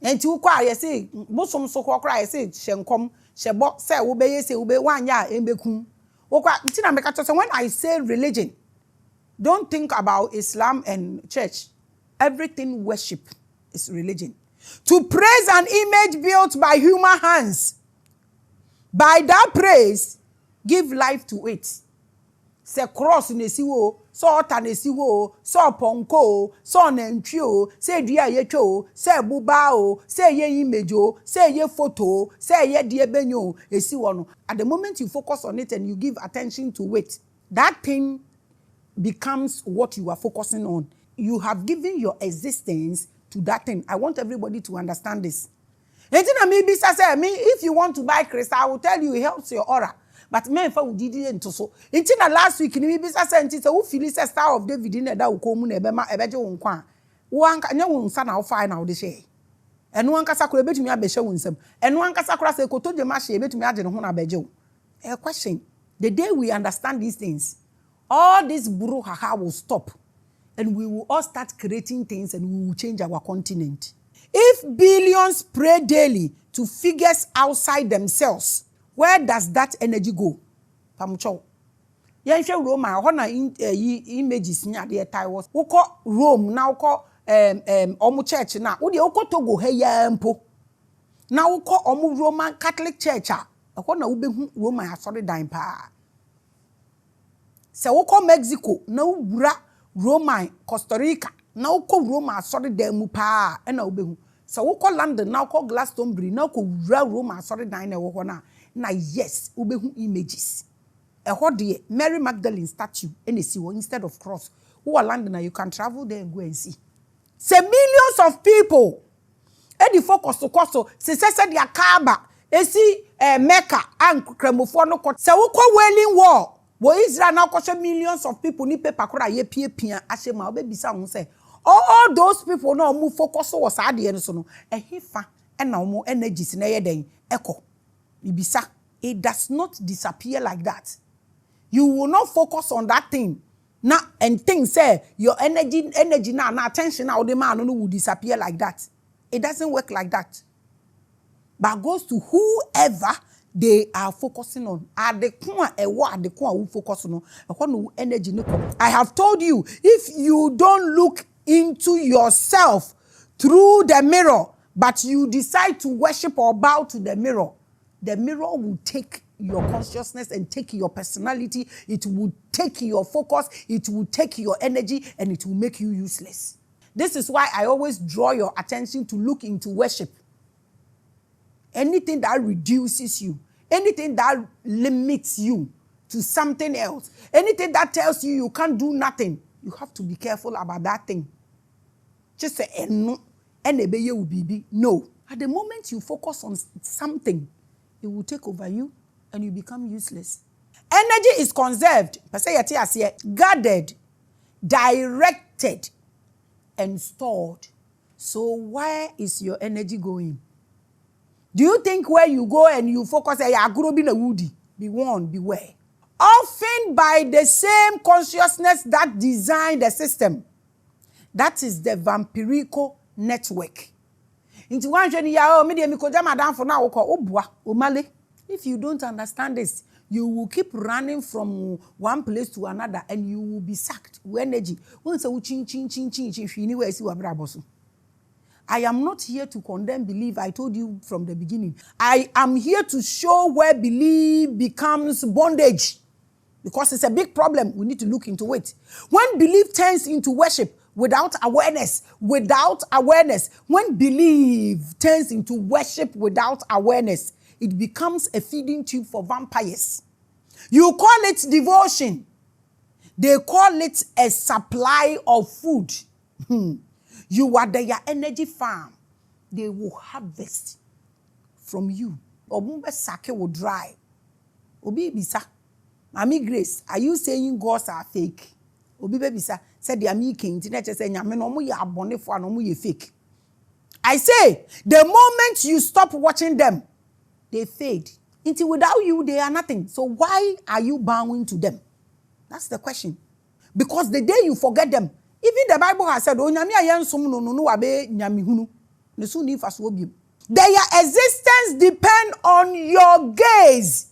And you cry, I say, Muslim so cry, I say, Shenkom, Shebo, say, obey, say, obey, 1 year, Embekum. When I say religion, don't think about Islam and church. Everything worship is religion. To praise an image built by human hands. By that praise, give life to it. Say cross nesiwo, so tanesiwo, so ponko, so nentrio, say dia yecho, say bubao, say ye imagejo, say ye photo, say ye diebenyo, esiwono. At the moment you focus on it and you give attention to it, that thing becomes what you are focusing on. You have given your existence to that thing. I want everybody to understand this. If you want to buy crystal, I will tell you it helps your aura. But men fa udidi ento so. Inti na last week ni bi sa senti se wo feel say Star of David na da wo komu na ebema ebeje wo nkwa. Wo anka nya wo nsa na wo fa na wo de hye. Eno anka sakura betumi abehye wo nsam. Eno anka sakura se kotoje ma hye betumi age ne ho na abeje wo. A question. The day we understand these things, all this brouhaha will stop and we will all start creating things and we will change our continent. If billions pray daily to figures outside themselves, where does that energy go? Pamucho. Yen hwe Rome a na images nya de tai was. Wo ko Rome na wo ko omu church na wo de wo ko Togo he ya mpo. Na wo ko omu Roman Catholic church a ho na wo behu Roman asori dan pa. Se wo ko Mexico na wo wura Roman Costa Rica na wo ko Roman asori dan mu pa na wo behu. Se wo ko London na wo ko Glastonbury na wo ko wura Roman asori dan na wo ho na yes, ubehu images. De Mary Magdalene statue instead of cross. Who are London, you can travel there and go and see. Say millions of people. The focus to costo. Se dia Kaaba. Mecca and Kremofono. Se uko Wailing War. Wo Israel now millions of people ni paper kura ye pie pia ashema obe bisa un say. All those people no move focus on what's at the end so no. Hifa and now more energies in a day. Echo. Ibisa. It does not disappear like that. You will not focus on that thing. Now and things say your energy now attention now the man will disappear like that. It doesn't work like that. But goes to whoever they are focusing on. Are the who focus on energy. I have told you, if you don't look into yourself through the mirror, but you decide to worship or bow to the mirror will take your consciousness and take your personality. It will take your focus. It will take your energy, and it will make you useless. This is why I always draw your attention to look into worship. Anything that reduces you, anything that limits you to something else, anything that tells you can't do nothing, you have to be careful about that thing. Just say, no. No. At the moment you focus on something, it will take over you and you become useless. Energy is conserved, guarded, directed, and stored. So where is your energy going? Do you think where you go and you focus, be warned, beware. Often by the same consciousness that designed the system. That is the vampirical network. If you don't understand this, you will keep running from one place to another and you will be sacked with energy. I am not here to condemn belief. I told you from the beginning. I am here to show where belief becomes bondage. Because it's a big problem. We need to look into it. When belief turns into worship without awareness, when belief turns into worship without awareness, it becomes a feeding tube for vampires. You call it devotion. They call it a supply of food. You are their energy farm. They will harvest from you. Obumbe sake will dry. Obi bisa. Mami Grace, are you saying gods are fake? Obi bisa said they are making internet say nyame no mo ye abone fo no mo ye fake. I say the moment you stop watching them, they fade. Until without you they are nothing. So why are you bowing to them? That's the question. Because the day you forget them, even the Bible has said, their existence depends on your gaze.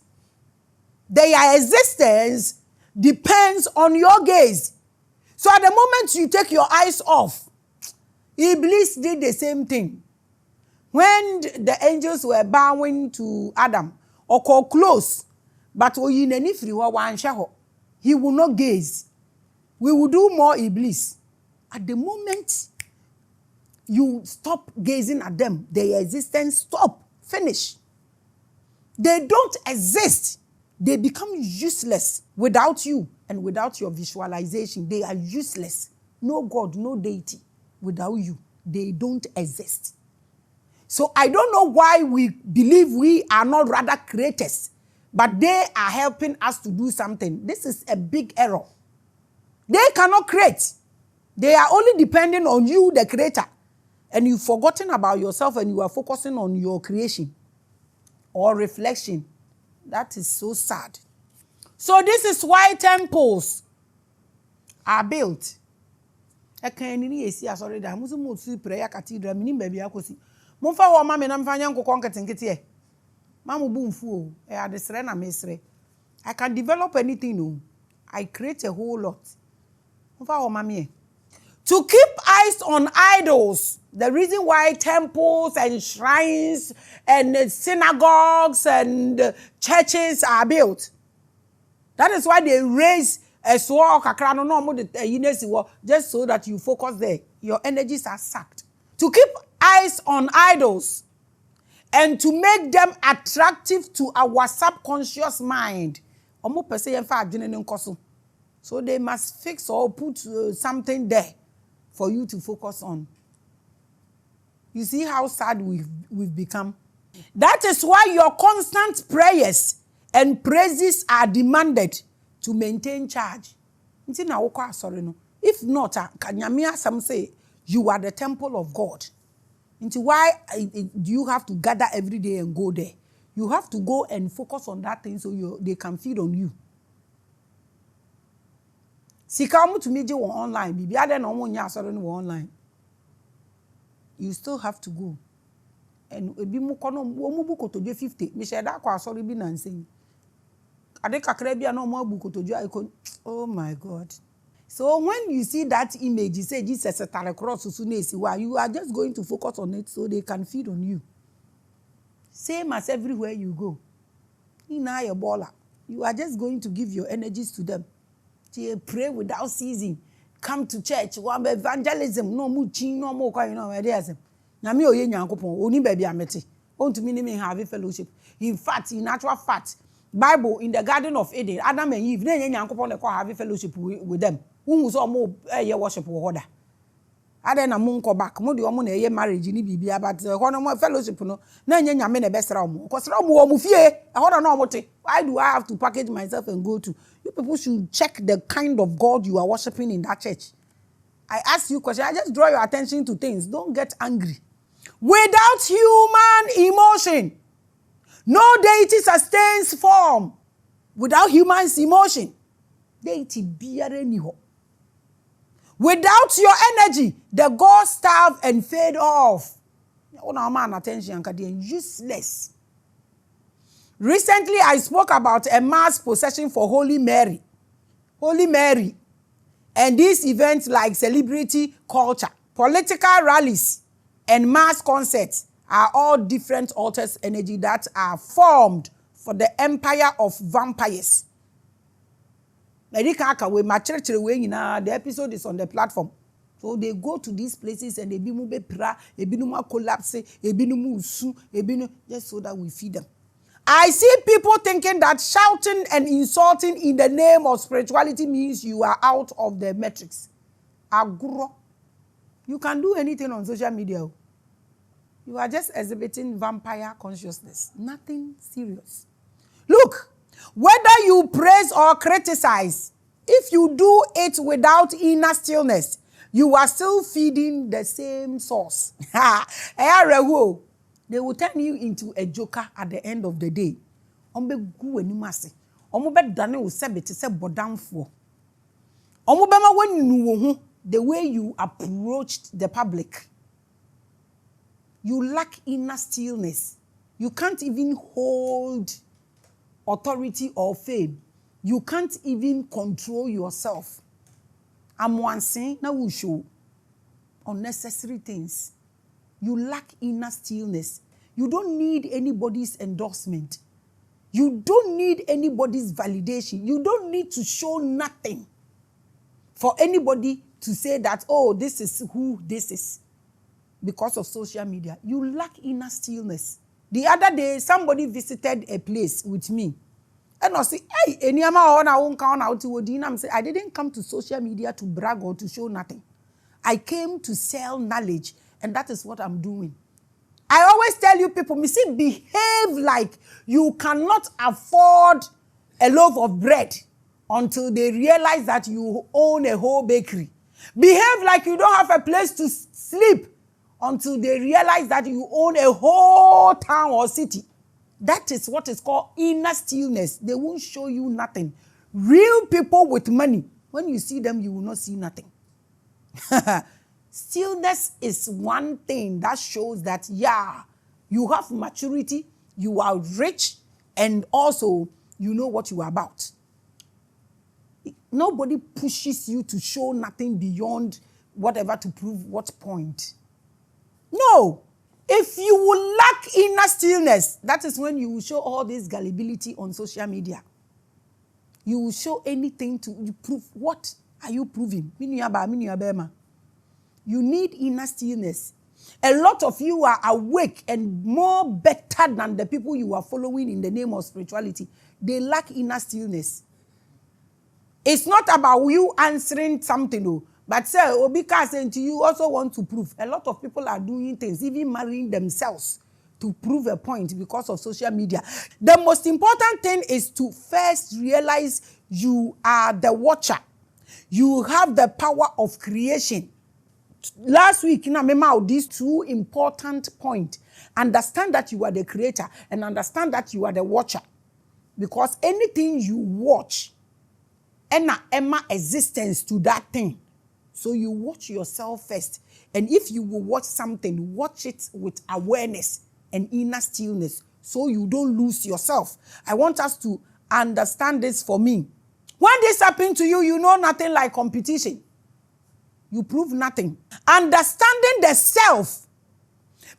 Their existence depends on your gaze. So at the moment you take your eyes off, Iblis did the same thing. When the angels were bowing to Adam, or call close, but he will not gaze. We will do more Iblis. At the moment you stop gazing at them, their existence stop, finish. They don't exist. They become useless without you and without your visualization. They are useless. No God, no deity. Without you, they don't exist. So I don't know why we believe we are not rather creators, but they are helping us to do something. This is a big error. They cannot create. They are only depending on you, the creator. And you've forgotten about yourself and you are focusing on your creation or reflection. That is so sad. So this is why temples are built. Prayer cathedral. Mumfa wa mama na mfanya nkoko nketenkete mamu bu mfu e adesere na mesre. I can develop anything no. I create a whole lot. Mumfa wa mama. To keep eyes on idols, the reason why temples and shrines and synagogues and churches are built. That is why they raise a sword just so that you focus there. Your energies are sucked. To keep eyes on idols and to make them attractive to our subconscious mind. So they must fix or put something there for you to focus on. You see how sad we've become? That is why your constant prayers and praises are demanded to maintain charge. If not, kanyamia some say You are the temple of God. Into why do you have to gather every day and go there? You have to go and focus on that thing so they can feed on you. Sika to meet you online. Bibi ade na omo nya asore no online. You still have to go. And ebi mu kono omo bu kotodwe 50. Me share da kwa asore bi nansen. Ade kakra bia na omo abu kotodwe. Oh my God. So when you see that image, you say Jesus at the cross, you are just going to focus on it so they can feed on you. Same as everywhere you go. In your baller, you are just going to give your energies to them. Pray without ceasing. Come to church. Evangelism. No muchi, no more kind of ideas. Nami oye nyankopon. Oni baby amete. On to me have a fellowship. In fact, in actual fact, Bible in the Garden of Eden, Adam and Eve, ne nyankopon they have a fellowship with them. Who so mo worship order. Ade na mo nko back mo de omo na marriage ni bibia but hono mo fellowship no na nya nyame na besra omo ko sra omo wo fie hono na omo te. Why do I have to package myself and go to? You people should check the kind of God you are worshiping in that church. I ask you question, I just draw your attention to things. Don't get angry. Without human emotion, no deity sustains form. Without human emotion, deity biare ni ho. Without your energy, the gods starve and fade off. Man, attention, useless. Recently, I spoke about a mass procession for Holy Mary. Holy Mary. And these events like celebrity culture, political rallies, and mass concerts are all different altars energy that are formed for the empire of vampires. The episode is on the platform. So they go to these places and they be pra, collapse, just so that we feed them. I see people thinking that shouting and insulting in the name of spirituality means you are out of the matrix. Aguro. You can do anything on social media. You are just exhibiting vampire consciousness. Nothing serious. Look. Whether you praise or criticize, if you do it without inner stillness, you are still feeding the same source. They will turn you into a joker at the end of the day. The way you approached the public, you lack inner stillness. You can't even hold authority or fame. You can't even control yourself. I'm one saying, now we show unnecessary things. You lack inner stillness. You don't need anybody's endorsement. You don't need anybody's validation. You don't need to show nothing for anybody to say that, oh, this is who this is because of social media. You lack inner stillness. The other day, somebody visited a place with me. And I say, hey, I didn't come to social media to brag or to show nothing. I came to sell knowledge, and that is what I'm doing. I always tell you people, behave like you cannot afford a loaf of bread until they realize that you own a whole bakery. Behave like you don't have a place to sleep until they realize that you own a whole town or city. That is what is called inner stillness. They won't show you nothing. Real people with money, when you see them, you will not see nothing. Stillness is one thing that shows that, yeah, you have maturity, you are rich, and also you know what you are about. Nobody pushes you to show nothing beyond whatever to prove what point. No. If you will lack inner stillness, that is when you will show all this gullibility on social media. You will show anything to prove. What are you proving? You need inner stillness. A lot of you are awake and more better than the people you are following in the name of spirituality. They lack inner stillness. It's not about you answering something, though. But say, Obika saying to you also want to prove. A lot of people are doing things, even marrying themselves to prove a point because of social media. The most important thing is to first realize you are the watcher. You have the power of creation. Last week, na me out these two important points. Understand that you are the creator and understand that you are the watcher. Because anything you watch, Emma existence to that thing. So you watch yourself first. And if you will watch something, watch it with awareness and inner stillness so you don't lose yourself. I want us to understand this for me. When this happens to you, you know nothing like competition. You prove nothing. Understanding the self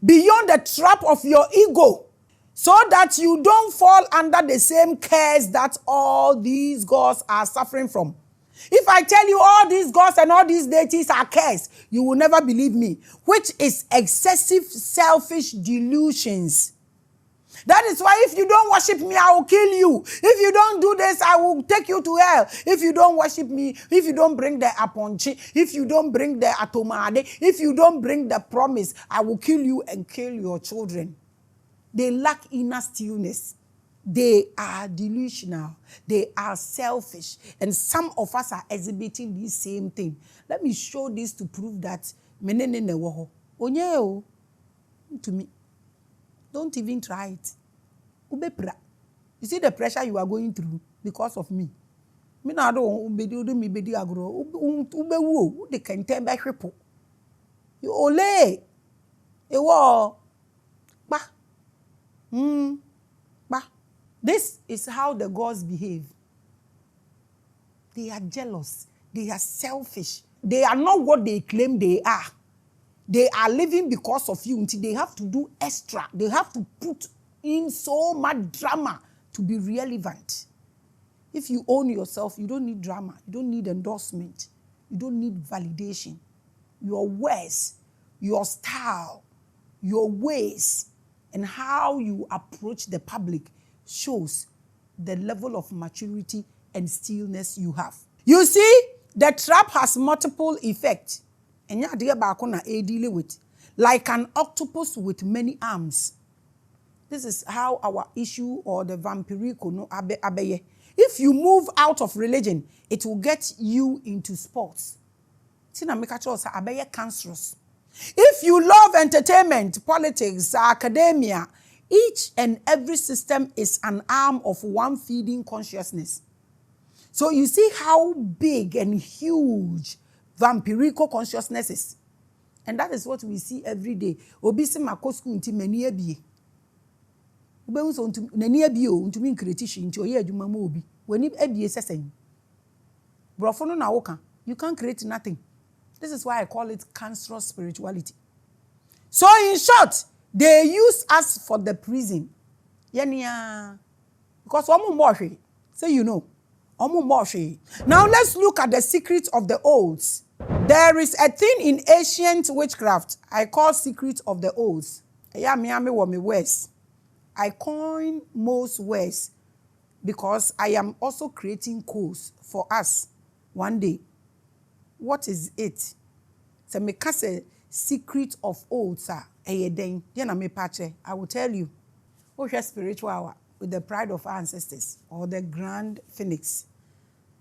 beyond the trap of your ego so that you don't fall under the same curse that all these gods are suffering from. If I tell you all these gods and all these deities are cursed, you will never believe me, which is excessive selfish delusions. That is why if you don't worship me, I will kill you. If you don't do this, I will take you to hell. If you don't worship me, if you don't bring the aponchi, if you don't bring the atomade, if you don't bring the promise, I will kill you and kill your children. They lack inner stillness. They are delusional. They are selfish. And some of us are exhibiting this same thing. Let me show this to prove that. To me. Don't even try it. You see the pressure you are going through because of me. Me na do me bedi agro. Ube they can tell back people. You ole. Ewo. Ba. This is how the gods behave. They are jealous. They are selfish. They are not what they claim they are. They are living because of you until they have to do extra. They have to put in so much drama to be relevant. If you own yourself, you don't need drama. You don't need endorsement. You don't need validation. Your words, your style, your ways, and how you approach the public shows the level of maturity and stillness you have. You see, the trap has multiple effects. And you deal with like an octopus with many arms. This is how our issue or the vampirico no abeye. If you move out of religion, it will get you into sports. Tina make abeye cancerous. If you love entertainment, politics, academia, each and every system is an arm of one feeding consciousness. So you see how big and huge vampirical consciousness is. And that is what we see every day. Obisi makosku unti meni ebie. Ube unso untu nani ebie o untu min kretishi unti oye adwuma ma obi. Weni ebie sesen. Brofo no na woka. You can't create nothing. This is why I call it cancerous spirituality. So in short, they use us for the prison. Yenia. Because omu moshe. Say you know. Now let's look at the secrets of the oaths. There is a thing in ancient witchcraft I call secret of the oaths. I coin most words because I am also creating codes for us one day. What is it? So me kase secret of oaths I will tell you. Spiritual hour with the pride of our ancestors or the grand phoenix.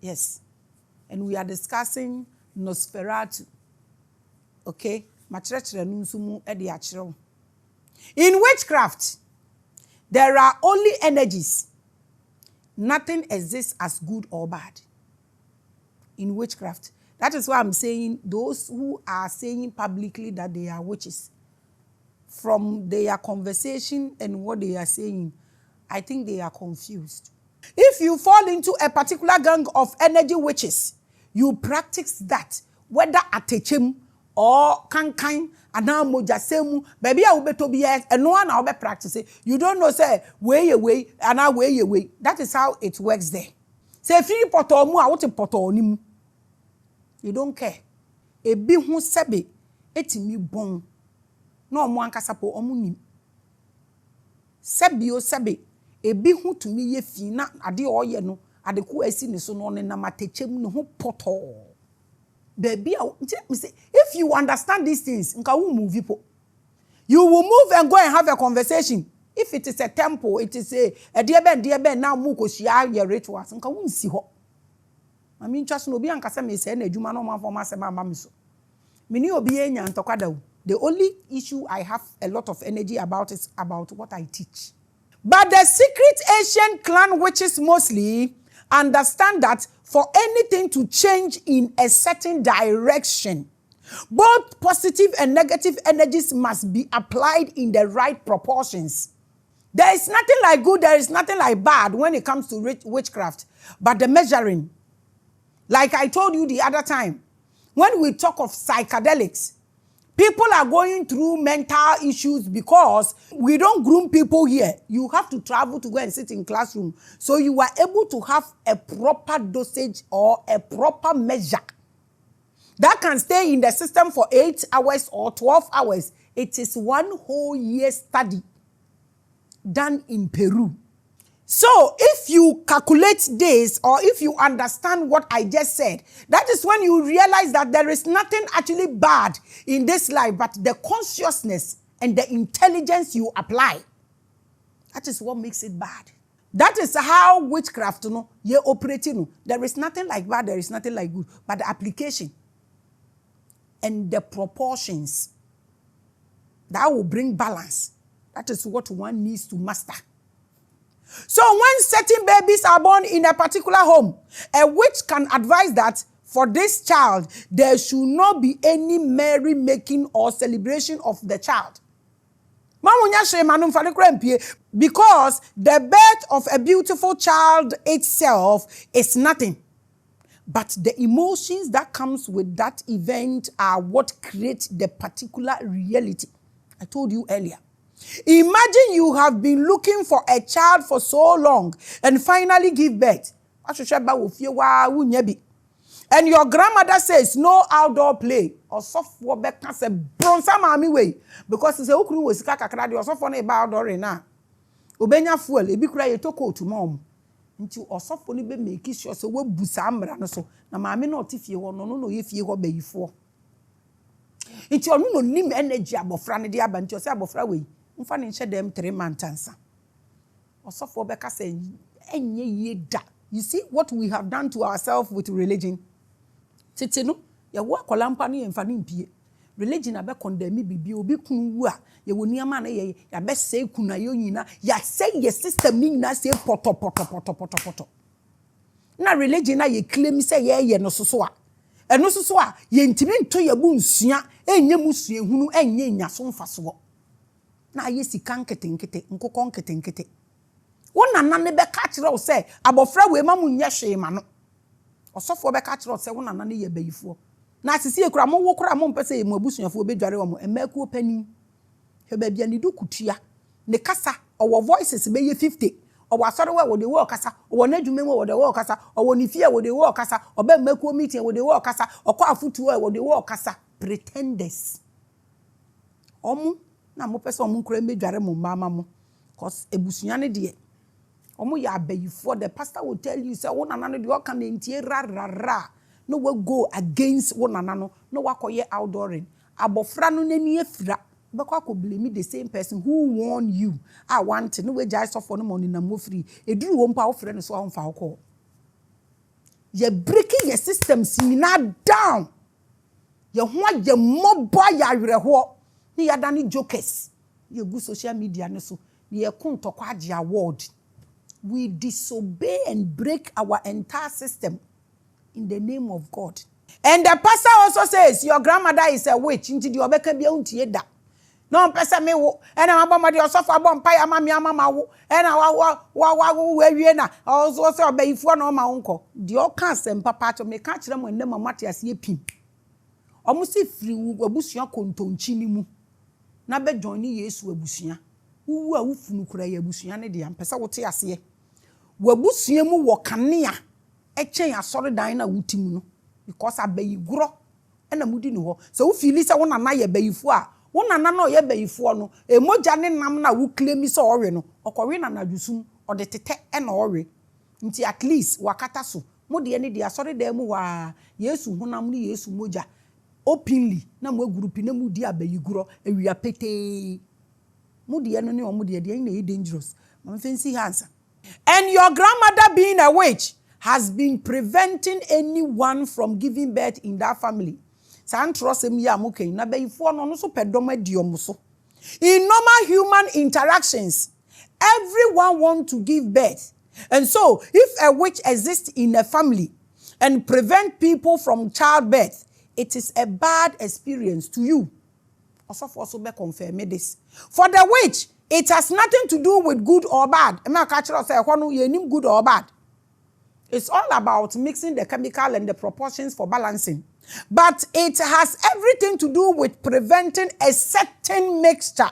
Yes. And we are discussing NOSFERATU. Okay? In witchcraft, there are only energies. Nothing exists as good or bad. In witchcraft. That is why I'm saying those who are saying publicly that they are witches, from their conversation and what they are saying, I think they are confused. If you fall into a particular gang of energy witches, you practice that, whether at Techem or Kankan, and now Mojasemu, baby, I will be to be and no one will be practicing. You don't know, say, way away, and I way away. That is how it works there. Say, if you put on I want to put on him. You don't care. A be who sebe, etimi bon. No mo ankasapo omunim. Sebi o sebe, e bi hu to me ye fi na ade oye no, ade ko asi ne so no ne na matechem ne ho poto. Baby, if you understand these things, nka wo move po. You will move and go and have a conversation. If it is a temple, it is a dear ben now mu ko shia your rituals, nka wo nsi ho. I mean just no bi ankasa me say na adwuma no man for ma se ma me so. The only issue I have a lot of energy about is about what I teach. But the secret ancient clan witches mostly understand that for anything to change in a certain direction, both positive and negative energies must be applied in the right proportions. There is nothing like good, there is nothing like bad when it comes to witchcraft, but the measuring. Like I told you the other time, when we talk of psychedelics, people are going through mental issues because we don't groom people here. You have to travel to go and sit in classroom. So you are able to have a proper dosage or a proper measure that can stay in the system for 8 hours or 12 hours. It is 1 whole year study done in Peru. So if you calculate this, or if you understand what I just said, that is when you realize that there is nothing actually bad in this life, but the consciousness and the intelligence you apply. That is what makes it bad. That is how witchcraft, you operating. There is nothing like bad, there is nothing like good, but the application and the proportions that will bring balance. That is what one needs to master. So when certain babies are born in a particular home, a witch can advise that for this child, there should not be any merry-making or celebration of the child. Because the birth of a beautiful child itself is nothing. But the emotions that comes with that event are what create the particular reality. I told you earlier. Imagine you have been looking for a child for so long and finally give birth. And your grandmother says no outdoor play. Or software back can say bronsa Maame way. Because it's a ukru was kakakra or software about outdoor na. Obenya fuel, a big cry to to mom. Into or software be make it sure so we busambra so. Na Maame not if you want no if you be before. Into your no nim energy abofra ne dia banti say abofra way. Mfa ne nche dem 3 months. Osofo beka say enye ye da. You see what we have done to ourselves with religion. Tete no ya wo akolampa no ye mfa ne mpie. Religion abe condemn bibi obi kunu wu a ye woni ama na ye ya be say kuna yo nyina ya say ye system ni nyina say poto. Na religion na ye claim say ye no soso a. Eno soso a ye ntimi nto ye bu nsua enye musua hunu enye nyaso mfaso. Na ye sika nkete nkokon nkete wona nane be ka kire o se abofra we ma munye hwe ma no osofo be ka kire o se wona nane ye bayifo na asisi ekura mo wo kura mo mpese ye mo abusuafo be dware wo mo emaku opani he ba bia ni dukutua ne kasa owo voices be ye 50 owo asore we wo de wo kasa owo na dwuma wo de wo kasa owo ni fie wo de wo kasa oba emaku meeting wo de wo kasa okọ afutu wo de wo kasa pretenders omu na mo pese omu nkura medware mo mama mo cause ebusuya ne de omu ya abayifo. The pastor will tell you say wo nana no de o kan entie ra no we go against wo nana no wakoye outdooring abofra no nani afira beko akoblemi the same person who warn you want no we jai sofo no money na mo free eduru wo mpa wo frɛ no so wo mfa wo call. You breaking your systems na down. You ho ye mobile ya werɛho. Ni yadani jokers. You go social media ne so. Ni ekontokwa age award. We disobey and break our entire system in the name of God. And the pastor also says your grandmother is a witch. Nti di obeka bia untie da. No pesa me wo. Ena maboma di osofo abompa ya mama wo. Ena wa wie na. Also say obayifo na ma wonko. Di o kan sempa pacho me ka kire mo enne mama te ase epim. Omo se firi wo abusua kontonchi ni mu. Na be join Yesu abusua. Wu a wufunu kura ye abusua ne de ampesa wote ase. Wabusua mu wo kanea echen asore dan na wutimu no because abayiguro na mudi no ho. So wo feel say wona na ye bayifo a wona na na ye bayifo no emoja ne nam na wo claim say owe no okowe na nadusum ode tete na owe nti at least wakata so mo de ne de asore dan mu wa Yesu honam ne Yesu moja openly na mo group na mu di abayiguro awia pete mu de no ne o mu de na dangerous mam fancy answer. And your grandmother being a witch has been preventing anyone from giving birth in that family. San trosem ya muken na beyifo no so pedom adiom so. In normal human interactions, everyone wants to give birth. And so, if a witch exists in a family and prevent people from childbirth, it is a bad experience to you. Also be confirm this. For the witch, it has nothing to do with good or bad. Good or bad. It's all about mixing the chemical and the proportions for balancing. But it has everything to do with preventing a certain mixture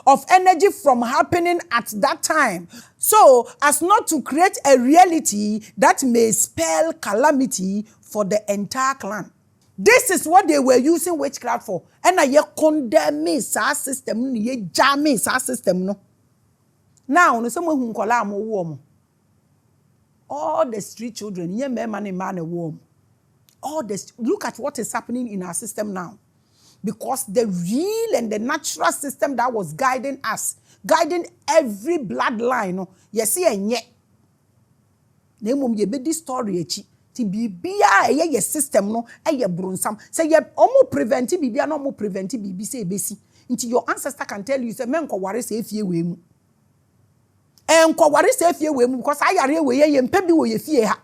of energy from happening at that time, so as not to create a reality that may spell calamity for the entire clan. This is what they were using witchcraft for. And I condemn our system, ye jam our system no. Now, no someone who call am warm. All the street children, ye man warm. All this, look at what is happening in our system now. Because the real and the natural system that was guiding us, guiding every bloodline, no, you see, and yet, name ye be this story, ti bibia ye system, no, ye brunsam. Say ye almost preventi bibia, no more preventi bibi say basi. Until your ancestor can tell you, say, men ko worry say if ye we. And ko worry say if ye we, because I are we ye mpebi wo ye fie ha.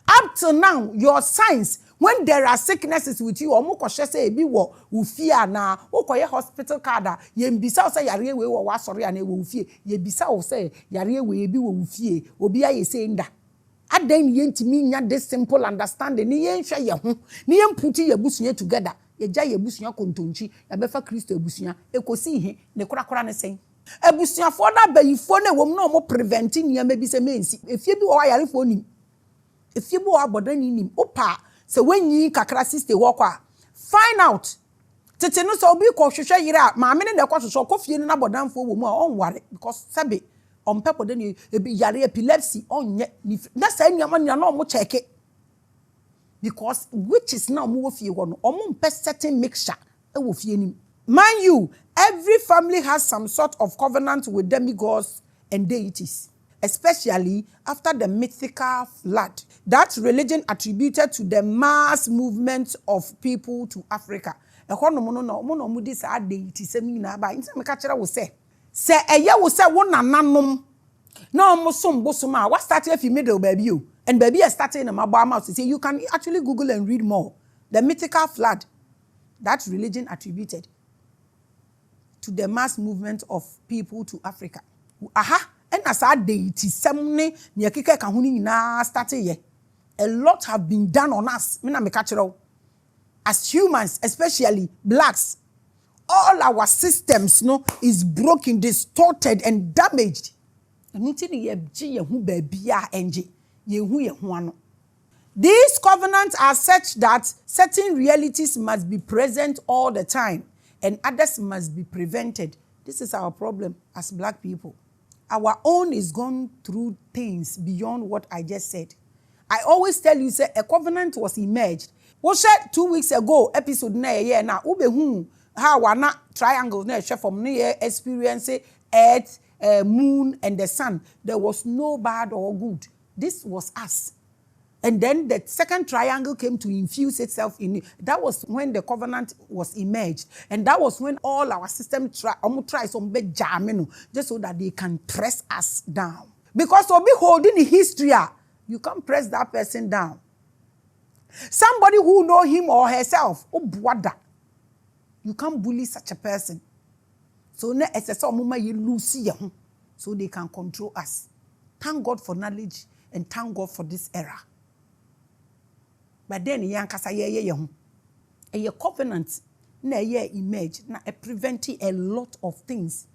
Up till now, your signs, when there are sicknesses with you, omo ko say bi wo fear na okoye hospital card ye mbisa say yare we wo wasori ana we fie ye bisa wo say yare we bi wo fie obi aye say nda adan ye ntimi nya this simple understanding ni ye hwe ye ho ni ye mputi ye busua together ye gya ye busua kontonchi ya befa Kristo ebusua ekosi he ne korakora ne sen ebusuafo da bayifo na wom na omo preventing ye ma bi se mensi efie bi wo yare fo nim efie bi wo abodani nim opa se wenyi kakra sister wo kwa find out tete no so obi ko hwehwe yire a maame ne na ko hwehwe ko fie no na bodanfo wo mu a onware because sabe on pepo de ni ebi yare epilepsy onye na sa nyama nya na omo cheke because which is now mo fie wo no omo mpe certain mixture e wo fie nim. Mind you, every family has some sort of covenant with demigods and deities, especially after the mythical flood that religion attributed to the mass movement of people to Africa. What started if you middle baby and baby is starting in my mouth to say you can actually Google and read more. The mythical flood that religion attributed to the mass movement of people to Africa. Aha. And as I deity, semne nyakike kahuni na started ye. A lot have been done on us. As humans, especially blacks, all our systems is broken, distorted, and damaged. These covenants are such that certain realities must be present all the time, and others must be prevented. This is our problem as black people. Our own is gone through things beyond what I just said. I always tell you, say, a covenant was emerged. We said 2 weeks ago, episode na ube how wana triangles na from experience earth, moon, and the sun. There was no bad or good. This was us. And then the second triangle came to infuse itself in it. That was when the covenant was emerged. And that was when all our system tries some big jamming just so that they can press us down. Because to be holding the history, you can't press that person down. Somebody who know him or herself, you can't bully such a person. So so they can control us. Thank God for knowledge and thank God for this era. But then yankasa a covenant na image na preventing a lot of things,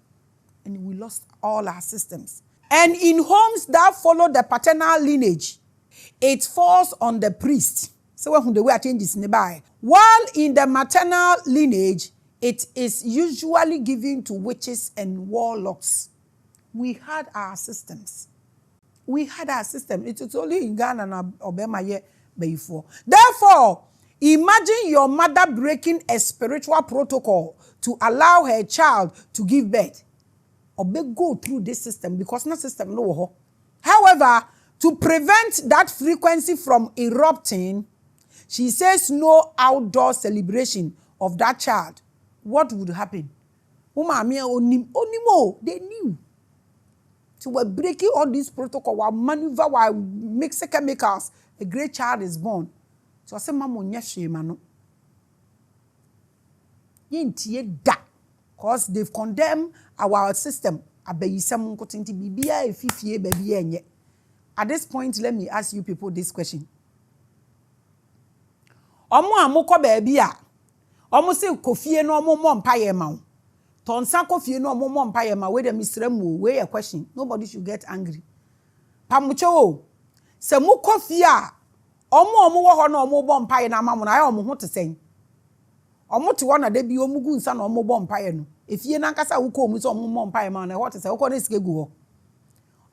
and we lost all our systems. And in homes that follow the paternal lineage, it falls on the priest. So when the way I change this nearby, while in the maternal lineage, it is usually given to witches and warlocks. We had our systems. It is only in Ghana and Obama before. Therefore, imagine your mother breaking a spiritual protocol to allow her child to give birth. Or go through this system because no system no. However, to prevent that frequency from erupting, she says no outdoor celebration of that child, what would happen? Maame onimo, they knew. So we're breaking all these protocols, we're maneuver, we're mixing chemicals. A great child is born. So I say, Mama, no. Because they've condemned our system. At this point, let me ask you people this question. Omo amoko baby a omo se kofie no omo mpaye ma tonsa kofie no omo mpaye ma we dem misremu we a question. Nobody should get angry. Pamucho o se mu kofie a omo wo ho na omo bo mpaye na ma mo na ya omo ho te sen omo te wona da bi omo gu nsa na omo bo mpaye no efie na nkasa wo ko mu so omo mo mpaye ma na ho te se wo ko na sike gu ho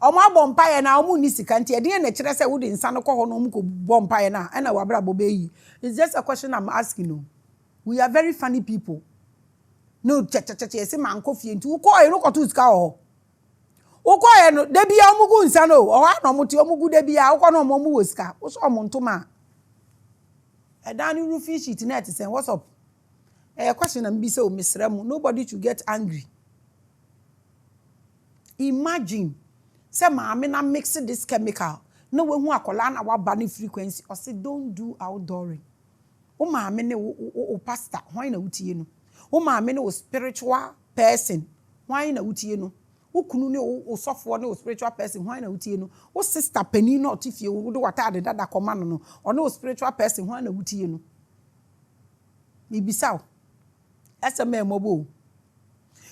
omo abo mpaye na omo ni sika nti e de na kire se wo de nsa no ko ho na omo ko bo mpaye na e na wa bra bo be yi. It's just a question I'm asking you. We are very funny people. No, say man coffee into who call you no to scour. Who call no debia mugu insano or no muti omugu debia or no momu whisker. What's all montoma? A danny roofish it net is saying, what's up? A question and be so, Miss Remu. Nobody should get angry. Imagine, say, Maame na mix this chemical. No one who akola na wa bani frequency or say don't do outdooring. O maame ne o pastor, why na utie no? O maame ne o spiritual person, why na utie no? O kunu ne o sofo ne o spiritual person, why na utie no? O sister penny no tifie o do wata de dada command no, or no spiritual person, why na utie no? Mibisa o. SMA mobo.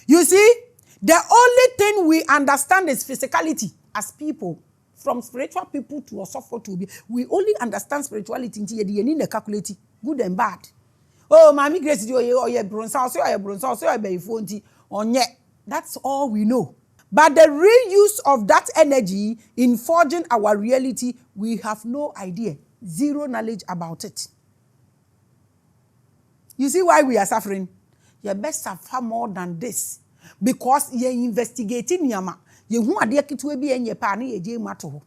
You see, the only thing we understand is physicality as people. From spiritual people to suffer to be, we only understand spirituality until you need to calculate good and bad. Oh, Mami Grace, you bronze, that's all we know. But the real use of that energy in forging our reality, we have no idea, zero knowledge about it. You see why we are suffering? You best suffer more than this because you're investigating yama. You who are there to be in your pani a jay mato.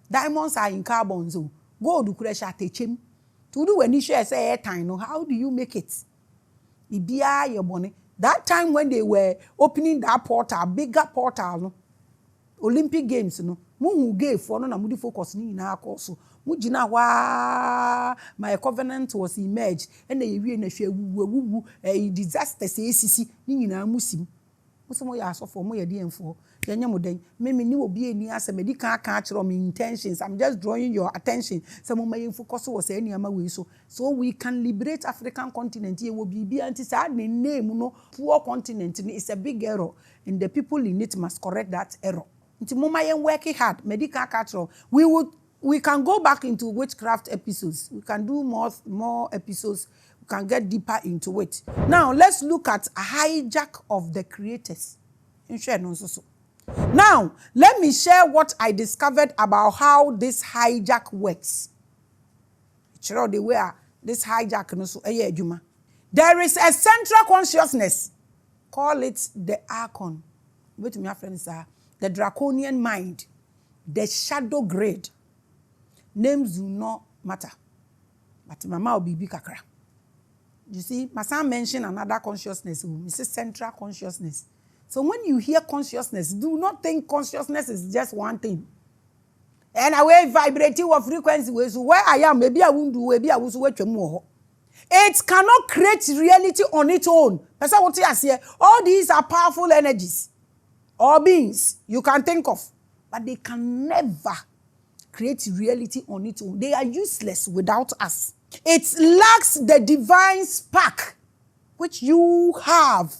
Diamonds are in carbon, so gold crash at a chim. To do when you share say airtime, how do you make it? Ibia your money. That time when they were opening that portal, bigger portal, no Olympic Games, no who gave for no mudi focus ni na course. Mujina wa my covenant was emerged and they we na hwe a disaster say sisi ni na musim. Musomo ya so for mo ye dey enfo. Yenya moden me ni obi eni asem di kan akira my intentions. I'm just drawing your attention. Some of my focus was any ama we so we can liberate African continent. Ye will be anti sad name no poor continent is a big error and the people in it must correct that error. Nti mama yen working hard medical catro we can go back into witchcraft episodes. We can do more episodes. We can get deeper into it. Now let's look at a hijack of the creators. Now, let me share what I discovered about how this hijack works. The way this hijack there is a central consciousness. Call it the Archon. Wait, my friends are the draconian mind, the shadow grade. Names do not matter. But mama will be kakra. You see, my son mentioned another consciousness. It's a central consciousness. So when you hear consciousness, do not think consciousness is just one thing. And away vibrating of frequency, so where I am, maybe I won't do, maybe I will wait more. It cannot create reality on its own. That's what I say. All these are powerful energies or beings you can think of, but they can never create reality on its own. They are useless without us. It lacks the divine spark which you have.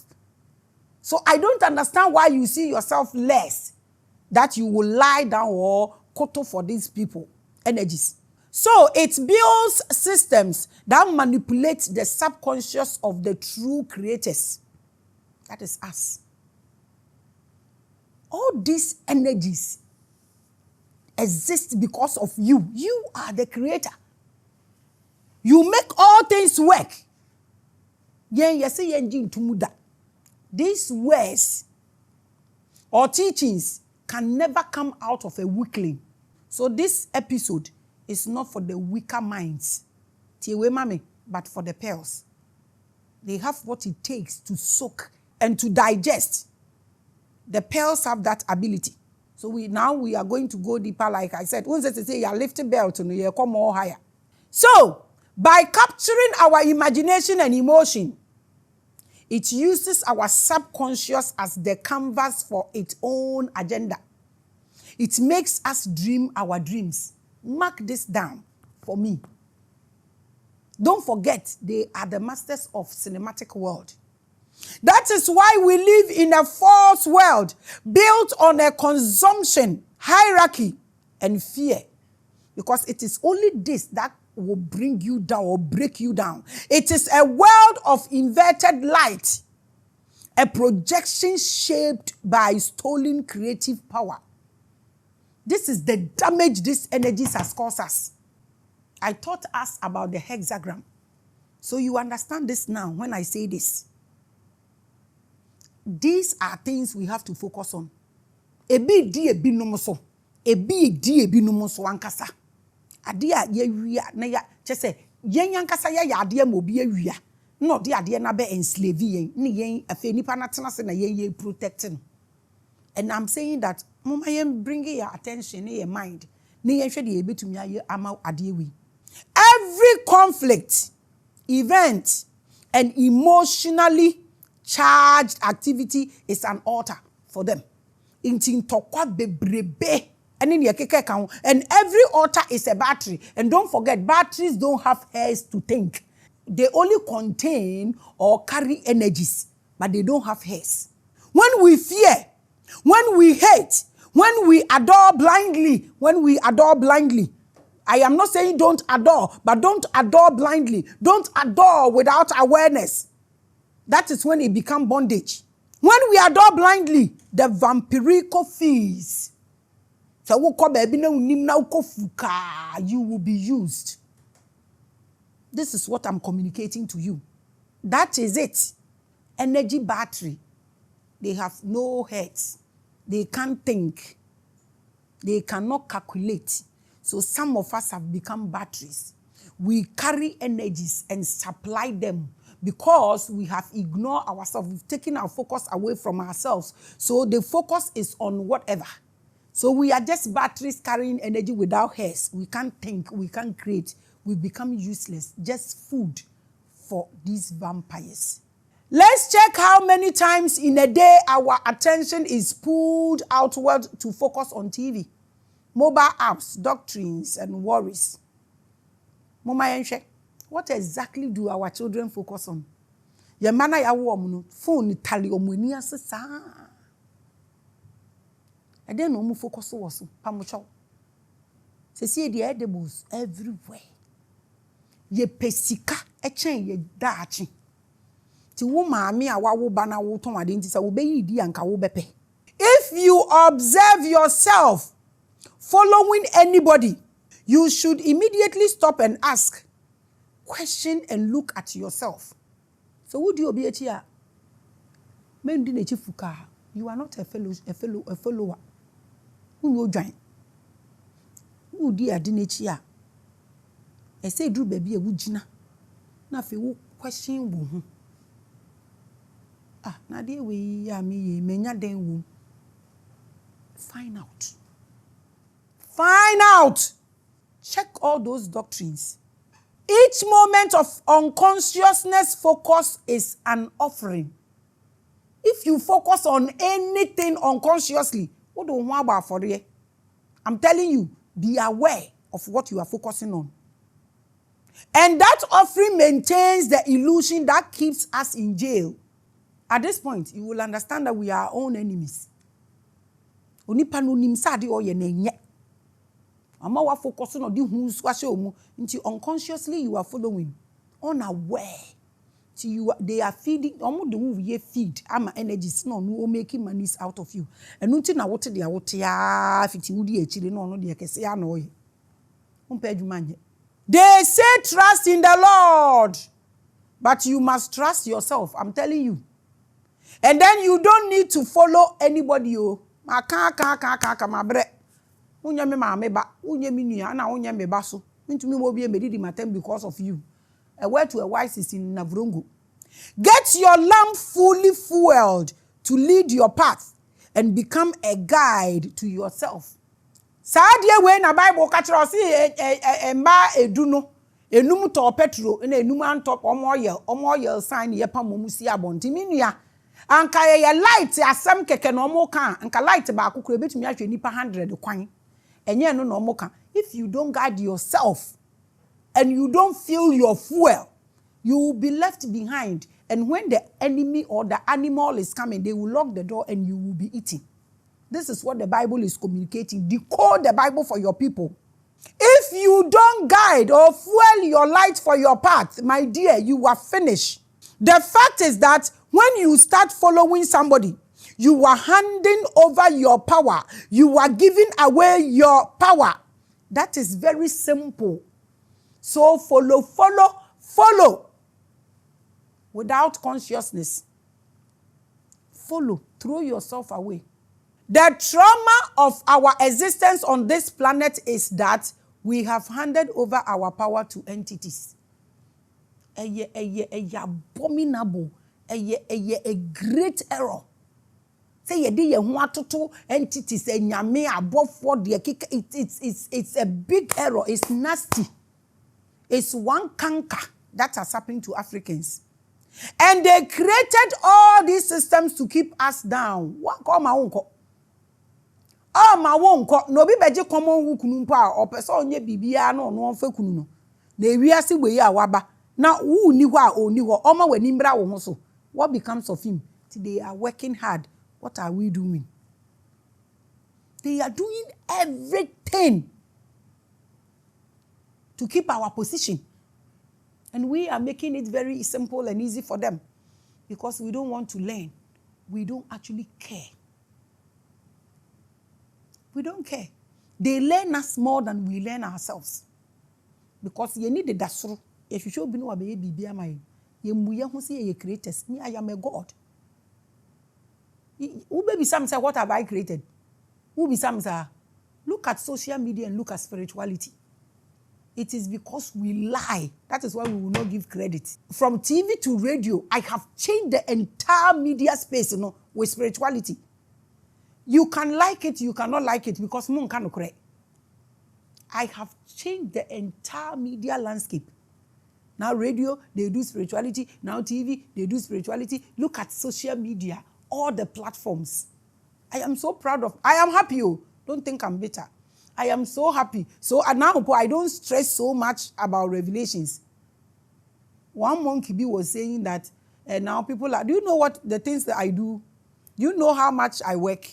So I don't understand why you see yourself less, that you will lie down or koto for these people, energies. So it builds systems that manipulate the subconscious of the true creators. That is us. All these energies exist because of you. You are the creator. You make all things work. These words or teachings can never come out of a weakling. So this episode is not for the weaker minds. Tiwe Maame, but for the pearls. They have what it takes to soak and to digest. The pearls have that ability. So we are going to go deeper, like I said. Once they say you are lifting belt, you come more higher. So, by capturing our imagination and emotion, it uses our subconscious as the canvas for its own agenda. It makes us dream our dreams. Mark this down for me. Don't forget, they are the masters of cinematic world. That is why we live in a false world built on a consumption, hierarchy, and fear. Because it is only this that will bring you down or break you down. It is a world of inverted light, a projection shaped by stolen creative power. This is the damage these energies has caused us. I taught us about the hexagram. So you understand this now when I say this. These are things we have to focus on. Ebi di ebi nomoso. Ebi di ebi nomoso ankasa. Adia ye wia na ya chese yen yankasa ya ade ma obi awia. No de ade na be enslave yen. Ni yen afa nipa na tena se na yen protecting. And I'm saying that mama yen bring your attention in your mind. Ni yen hwe de ebetumi aye ama ade wi. Every conflict, event, and emotionally charged activity is an altar for them. And every altar is a battery. And don't forget, batteries don't have hairs to think. They only contain or carry energies, but they don't have hairs. When we fear, when we hate, when we adore blindly, I am not saying don't adore, but don't adore blindly. Don't adore without awareness. That is when it becomes bondage. When we adore blindly, the vampirical fees. So you will be used. This is what I'm communicating to you. That is it. Energy battery. They have no heads. They can't think. They cannot calculate. So some of us have become batteries. We carry energies and supply them because we have ignored ourselves. We've taken our focus away from ourselves. So the focus is on whatever. So we are just batteries carrying energy without hairs. We can't think, we can't create. We become useless, just food for these vampires. Let's check how many times in a day our attention is pulled outward to focus on TV. Mobile apps, doctrines, and worries. Mama yenhwe, what exactly do our children focus on? Ye mana ya wo omu no phone tali omani ase sa. E dey no mu focus wo so pamocho. Se see the edibles everywhere. Ye pesika e chen ye daachi. Ti wo maame a wawo ba na wo ton ade nti sa wo be yi di anka wo bepe. If you observe yourself following anybody, you should immediately stop and ask, question and look at yourself. So would you be a tia? You are not a follower. Who will join? Who dear dinechia? I say drew baby a wujina. Na fe wo question wo. Ah, na dear we ya me menya den wo. Find out. Find out. Check all those doctrines. Each moment of unconsciousness focus is an offering. If you focus on anything unconsciously, what do you want about for you? I'm telling you, be aware of what you are focusing on. And that offering maintains the illusion that keeps us in jail. At this point, you will understand that we are our own enemies. Ama wa focusing on the who's until unconsciously you are following, unaware. So they are feeding, almost the way feed, ama energies, no making monies out of you. And until now, what they are, what ya, if it would be a chili, no, they can say, I know. They say trust in the Lord, but you must trust yourself. I'm telling you. And then you don't need to follow anybody. My bre. Unya me maame ba, unya me nua na unya me ba so. Into me will be a medidi matem because of you. A word to a wise is in Navrungu. Get your lamp fully fueled to lead your path and become a guide to yourself. Sadia we na Bible catch us ma eduno enum to petro na enum antop omoyel sign ye pa momusi abonti minua anka ye light asem keke no mo kan anka light ba akukura betumi ahwe nipa 100 kwan enye no no mo kan. If you don't guard yourself and you don't fill your fuel, you will be left behind, and when the enemy or the animal is coming, they will lock the door and you will be eaten. This is what the Bible is communicating. Decode the Bible for your people. If you don't guide or fuel your light for your path, my dear, you are finished. The fact is that when you start following somebody, you are handing over your power. You are giving away your power. That is very simple. So follow. Without consciousness. Follow. Throw yourself away. The trauma of our existence on this planet is that we have handed over our power to entities. A abominable, a great error. Say ye di ye ho atoto entities enyame abofo de it's a big error. It's nasty. It's one canker that has happened to Africans. And they created all these systems to keep us down. What call my own call? Oh, my won't call no be beje common who kunumpa or person ye bibia no fe kununo. Ne wiase we ya waba. Now who ni wa o ni wo oma we nimbra wo so. What becomes of him? They are working hard. What are we doing? They are doing everything to keep our position. And we are making it very simple and easy for them because we don't want to learn. We don't actually care. We don't care. They learn us more than we learn ourselves. Because you need the dasro. If you show me no baby, be my you who say you creators. Me, I am a God. Who baby some say, what have I created? Who be some say, look at social media and look at spirituality. It is because we lie. That is why we will not give credit. From TV to radio, I have changed the entire media space, with spirituality. You can like it, you cannot like it because moon cannot correct. I have changed the entire media landscape. Now radio, they do spirituality. Now TV, they do spirituality. Look at social media, all the platforms. I am so proud of. I am happy. Don't think I'm bitter. I am so happy. So now I don't stress so much about revelations. One monkey bee was saying that now people are, do you know what the things that I do? You know how much I work.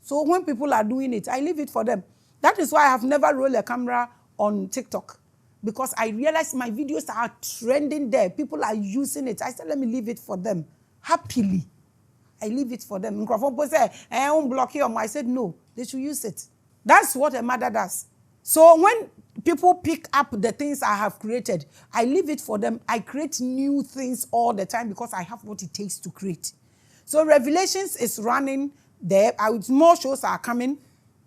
So when people are doing it, I leave it for them. That is why I have never rolled a camera on TikTok. Because I realize my videos are trending there. People are using it. I said, let me leave it for them. Happily. I leave it for them. People say, I won't block you. I said, no, they should use it. That's what a mother does. So when people pick up the things I have created, I leave it for them. I create new things all the time because I have what it takes to create. So Revelations is running there. More shows are coming.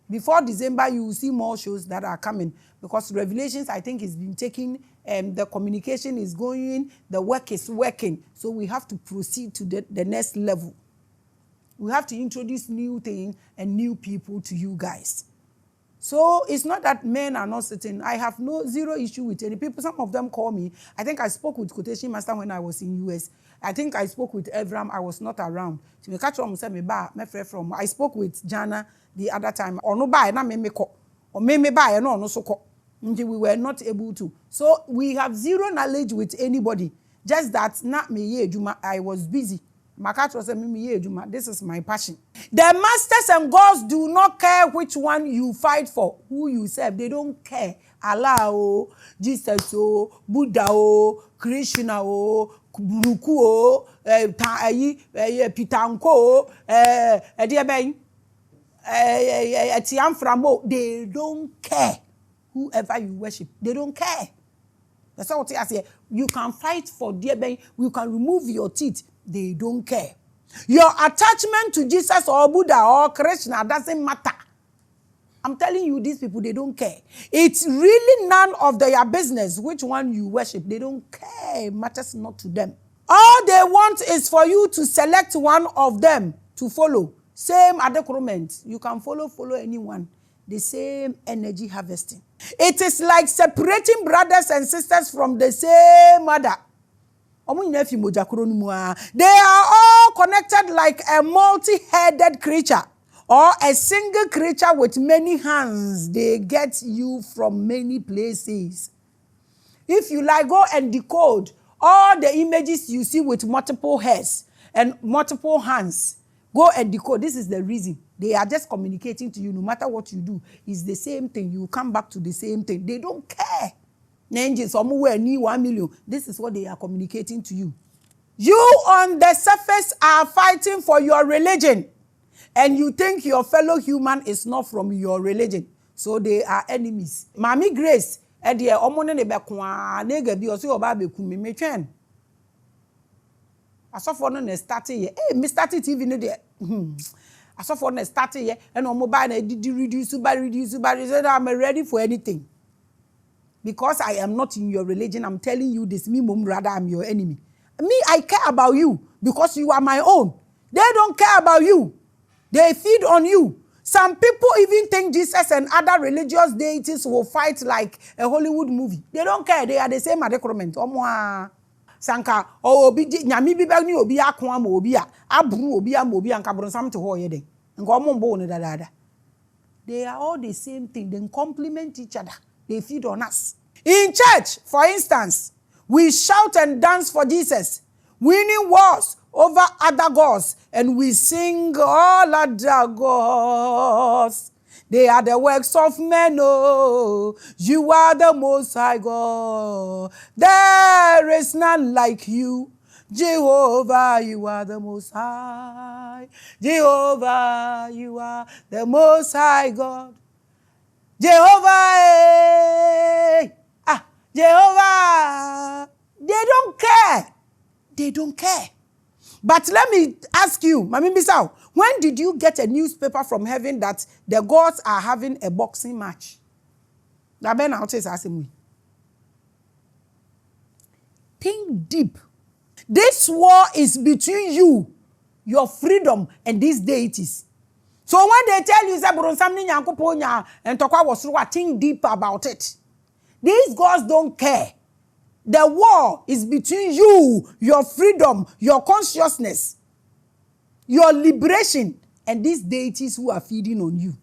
Before December, you will see more shows that are coming because Revelations, I think, is been taking, the communication is going, the work is working. So we have to proceed to the next level. We have to introduce new things and new people to you guys. So it's not that men are not sitting. I have zero issue with any people. Some of them call me. I think I spoke with Quotation Master when I was in US. I think I spoke with Evram. I was not around. I spoke with Jana the other time. Or no buy na me ko. Or me buy no so ko. We were not able to. So we have zero knowledge with anybody. Just that not me Juma. I was busy. This is my passion. The masters and gods do not care which one you fight for, who you serve. They don't care. Allah, Jesus, Buddha, Krishna, Buruku, Pitanko, Tiamframo. They don't care. Whoever you worship, they don't care. That's what I say. You can fight for dear Ben. You can remove your teeth. They don't care. Your attachment to Jesus or Buddha or Krishna doesn't matter. I'm telling you, these people, they don't care. It's really none of their business which one you worship. They don't care. It matters not to them. All they want is for you to select one of them to follow. Same adequate. You can follow anyone. The same energy harvesting. It is like separating brothers and sisters from the same mother. They are all connected like a multi-headed creature or a single creature with many hands. They get you from many places. If you like, go and decode all the images you see with multiple heads and multiple hands. Go and decode. This is the reason. They are just communicating to you. No matter what you do, it's the same thing. You come back to the same thing. They don't care. Somewhere near 1 million. This is what they are communicating to you. You on the surface are fighting for your religion. And you think your fellow human is not from your religion. So they are enemies. Maame Grace, dear omone ne bekwa nega bi oso oba beku me twen. Asofo no na start here. Me start TV no de. Asofo no start here and omo ba na reduce. I'm ready for anything. Because I am not in your religion, I'm telling you this. Me, mom, rather, I'm your enemy. Me, I care about you because you are my own. They don't care about you. They feed on you. Some people even think Jesus and other religious deities will fight like a Hollywood movie. They don't care. They are the same adequate. Sanka, obi nyami bi ba ni obi akon am obi a abru obi am obi anka bronsam te ho ye den. Nka omo mbo ne dada. They are all the same thing. They complement each other. They feed on us. In church, for instance, we shout and dance for Jesus, winning wars over other gods, and we sing all other gods. They are the works of men, oh, you are the most high God. There is none like you. Jehovah, you are the most high. Jehovah, you are the most high God. Jehovah, Jehovah, they don't care. They don't care. But let me ask you, Maame Bisau, when did you get a newspaper from heaven that the gods are having a boxing match? Think deep. This war is between you, your freedom, and these deities. So when they tell you and think deep about it. These gods don't care. The war is between you, your freedom, your consciousness, your liberation, and these deities who are feeding on you.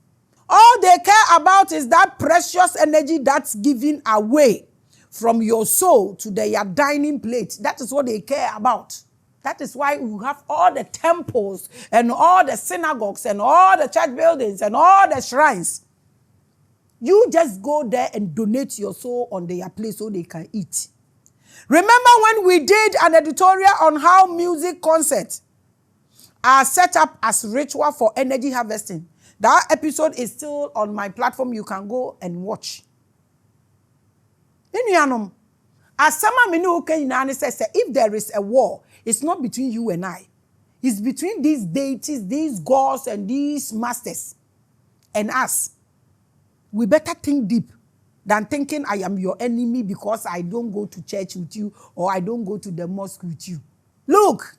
All they care about is that precious energy that's given away from your soul to their dining plate. That is what they care about. That is why we have all the temples and all the synagogues and all the church buildings and all the shrines. You just go there and donate your soul on their place so they can eat. Remember when we did an editorial on how music concerts are set up as ritual for energy harvesting? That episode is still on my platform. You can go and watch. If there is a war, it's not between you and I. It's between these deities, these gods, and these masters and us. We better think deep than thinking I am your enemy because I don't go to church with you or I don't go to the mosque with you. Look,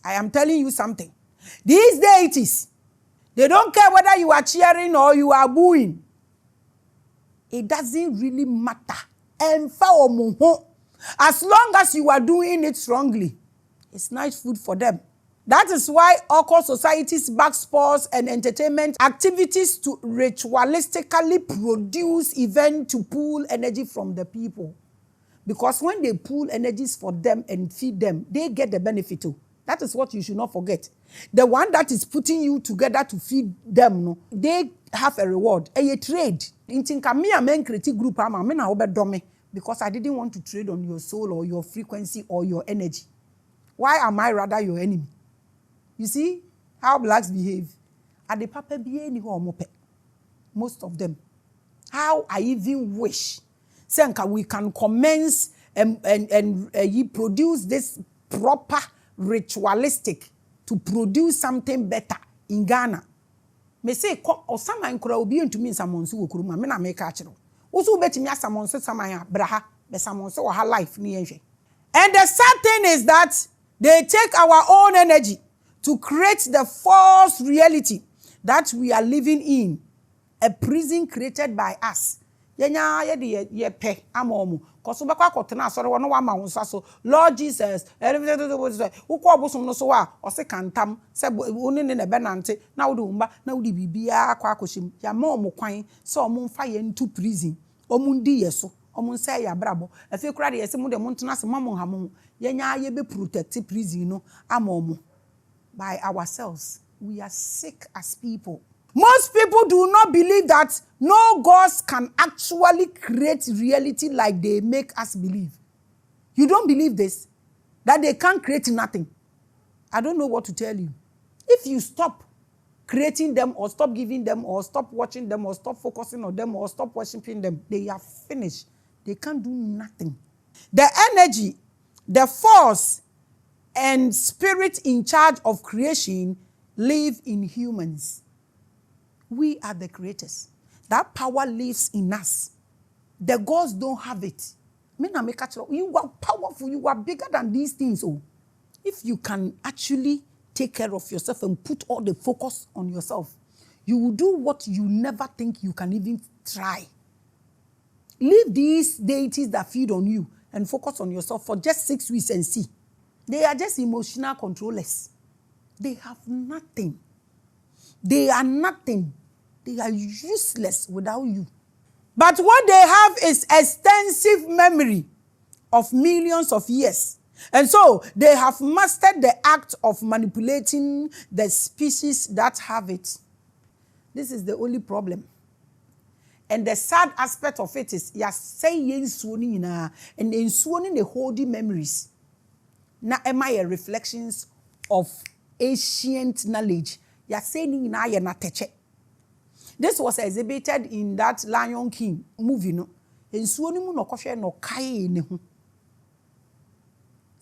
I am telling you something. These deities, they don't care whether you are cheering or you are booing. It doesn't really matter. As long as you are doing it strongly, it's nice food for them. That is why occult societies back sports and entertainment activities to ritualistically produce events to pull energy from the people. Because when they pull energies for them and feed them, they get the benefit too. That is what you should not forget. The one that is putting you together to feed them, no, they have a reward. A trade. Because I didn't want to trade on your soul or your frequency or your energy. Why am I rather your enemy? You see how blacks behave? At the papa most of them. How I even wish we can commence and produce this proper ritualistic to produce something better in Ghana. Me say o saman kura obi ntumi nsamonso wo kuruma me na me ka kire wo so betimi asamonso saman a braha be samonso wo ha life ni yenhwe. And the sad thing is that they take our own energy to create the false reality that we are living in, a prison created by us. Yenya ye de ye pe amomu koso be kwa kotena asore wo no wa ma wonsa so Lord Jesus wo ko obosom no so wa o se kantam se oni ne be nante na wo de umba na wo de bibia kwa akoshim ya ma omo kwan se omo mfa ye ntu prison omo ndi ye so omo nsa ya brabo afi kura de ye se mo de mo ntena se mamo hamo yenya ye be protect prison no amomu by ourselves. We are sick as people. Most people do not believe that no gods can actually create reality like they make us believe. You don't believe this? That they can't create nothing? I don't know what to tell you. If you stop creating them or stop giving them or stop watching them or stop focusing on them or stop worshiping them, they are finished. They can't do nothing. The energy, the force, and spirit in charge of creation live in humans. We are the creators. That power lives in us. The gods don't have it. You are powerful. You are bigger than these things. Oh, if you can actually take care of yourself and put all the focus on yourself, you will do what you never think you can even try. Leave these deities that feed on you and focus on yourself for just 6 weeks and see. They are just emotional controllers. They have nothing. They are nothing. They are useless without you. But what they have is extensive memory of millions of years. And so they have mastered the act of manipulating the species that have it. This is the only problem. And the sad aspect of it is, you are saying and in the holding memories. Na am I reflections of ancient knowledge? You are saying na ye na teche. This was exhibited in that Lion King movie, no. Ensuo ni mu no kohwe no kai ne ho.